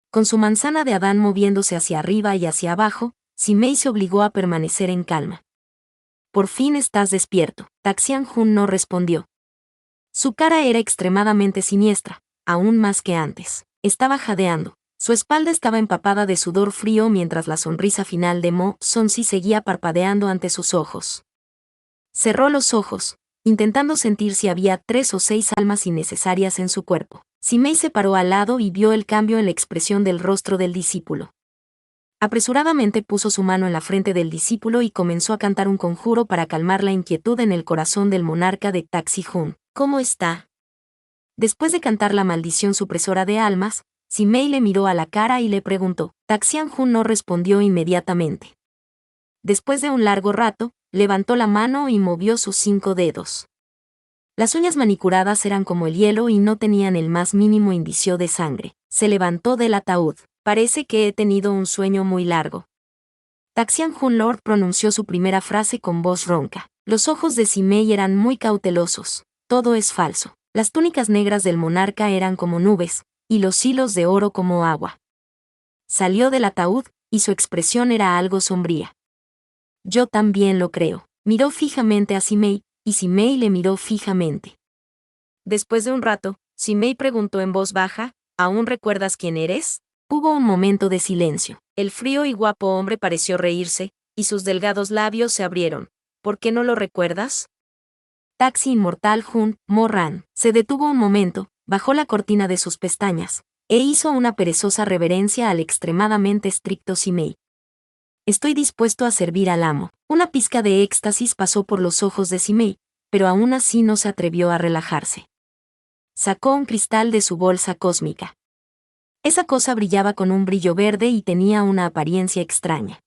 Con su manzana de Adán moviéndose hacia arriba y hacia abajo, Simei se obligó a permanecer en calma. Por fin estás despierto. Taxian-jun no respondió. Su cara era extremadamente siniestra, aún más que antes. Estaba jadeando. Su espalda estaba empapada de sudor frío mientras la sonrisa final de Mo Sonsi seguía parpadeando ante sus ojos. Cerró los ojos, intentando sentir si había 3 o 6 almas innecesarias en su cuerpo. Simei se paró al lado y vio el cambio en la expresión del rostro del discípulo. Apresuradamente puso su mano en la frente del discípulo y comenzó a cantar un conjuro para calmar la inquietud en el corazón del monarca de Taxi-jun. ¿Cómo está? Después de cantar la maldición supresora de almas, Simei le miró a la cara y le preguntó. Taxian-jun no respondió inmediatamente. Después de un largo rato, levantó la mano y movió sus 5 dedos. Las uñas manicuradas eran como el hielo y no tenían el más mínimo indicio de sangre. Se levantó del ataúd. Parece que he tenido un sueño muy largo. Taxian-jun Lord pronunció su primera frase con voz ronca. Los ojos de Simei eran muy cautelosos. Todo es falso. Las túnicas negras del monarca eran como nubes, y los hilos de oro como agua. Salió del ataúd, y su expresión era algo sombría. Yo también lo creo. Miró fijamente a Simei, y Simei le miró fijamente. Después de un rato, Simei preguntó en voz baja, ¿aún recuerdas quién eres? Hubo un momento de silencio. El frío y guapo hombre pareció reírse, y sus delgados labios se abrieron. ¿Por qué no lo recuerdas? Taxi Inmortal Jun, Mo-ran, se detuvo un momento, bajó la cortina de sus pestañas, e hizo una perezosa reverencia al extremadamente estricto Simei. Estoy dispuesto a servir al amo. Una pizca de éxtasis pasó por los ojos de Simei, pero aún así no se atrevió a relajarse. Sacó un cristal de su bolsa cósmica. Esa cosa brillaba con un brillo verde y tenía una apariencia extraña.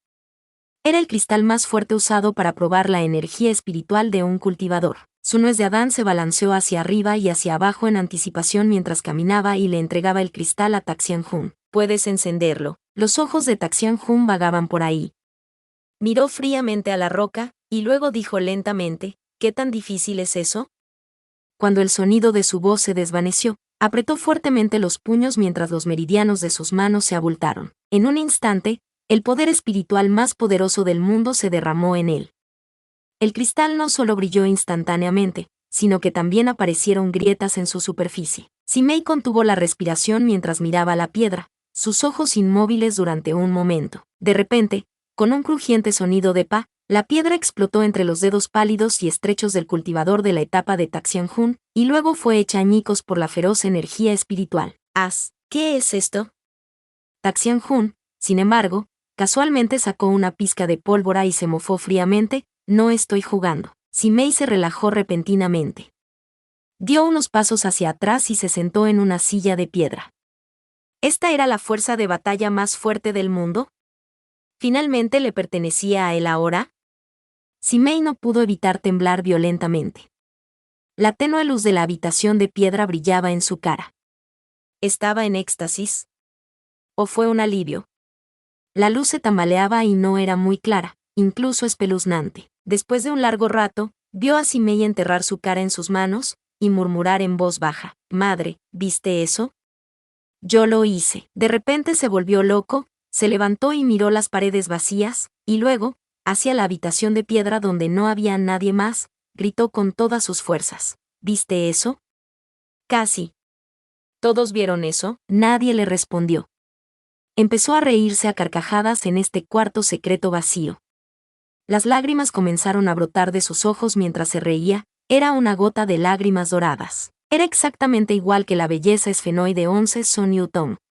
Era el cristal más fuerte usado para probar la energía espiritual de un cultivador. Su nuez de Adán se balanceó hacia arriba y hacia abajo en anticipación mientras caminaba y le entregaba el cristal a Taxian-jun. Puedes encenderlo. Los ojos de Taxian-jun vagaban por ahí. Miró fríamente a la roca, y luego dijo lentamente, ¿qué tan difícil es eso? Cuando el sonido de su voz se desvaneció, apretó fuertemente los puños mientras los meridianos de sus manos se abultaron. En un instante, el poder espiritual más poderoso del mundo se derramó en él. El cristal no solo brilló instantáneamente, sino que también aparecieron grietas en su superficie. Simei contuvo la respiración mientras miraba la piedra, sus ojos inmóviles durante un momento. De repente, con un crujiente sonido de pa, la piedra explotó entre los dedos pálidos y estrechos del cultivador de la etapa de Taxian-jun, y luego fue hecha añicos por la feroz energía espiritual. ¿Qué es esto? Taxian-jun, sin embargo, casualmente sacó una pizca de pólvora y se mofó fríamente. No estoy jugando. Simei se relajó repentinamente. Dio unos pasos hacia atrás y se sentó en una silla de piedra. ¿Esta era la fuerza de batalla más fuerte del mundo? ¿Finalmente le pertenecía a él ahora? Simei no pudo evitar temblar violentamente. La tenue luz de la habitación de piedra brillaba en su cara. ¿Estaba en éxtasis? ¿O fue un alivio? La luz se tambaleaba y no era muy clara, incluso espeluznante. Después de un largo rato, vio a Simei enterrar su cara en sus manos, y murmurar en voz baja, «Madre, ¿viste eso? Yo lo hice». De repente se volvió loco, se levantó y miró las paredes vacías, y luego, hacia la habitación de piedra donde no había nadie más, gritó con todas sus fuerzas, «¿Viste eso?» «Casi». ¿Todos vieron eso?» Nadie le respondió. Empezó a reírse a carcajadas en este cuarto secreto vacío. Las lágrimas comenzaron a brotar de sus ojos mientras se reía, era una gota de lágrimas doradas. Era exactamente igual que la belleza esfenoide 11 Son Yu-tong.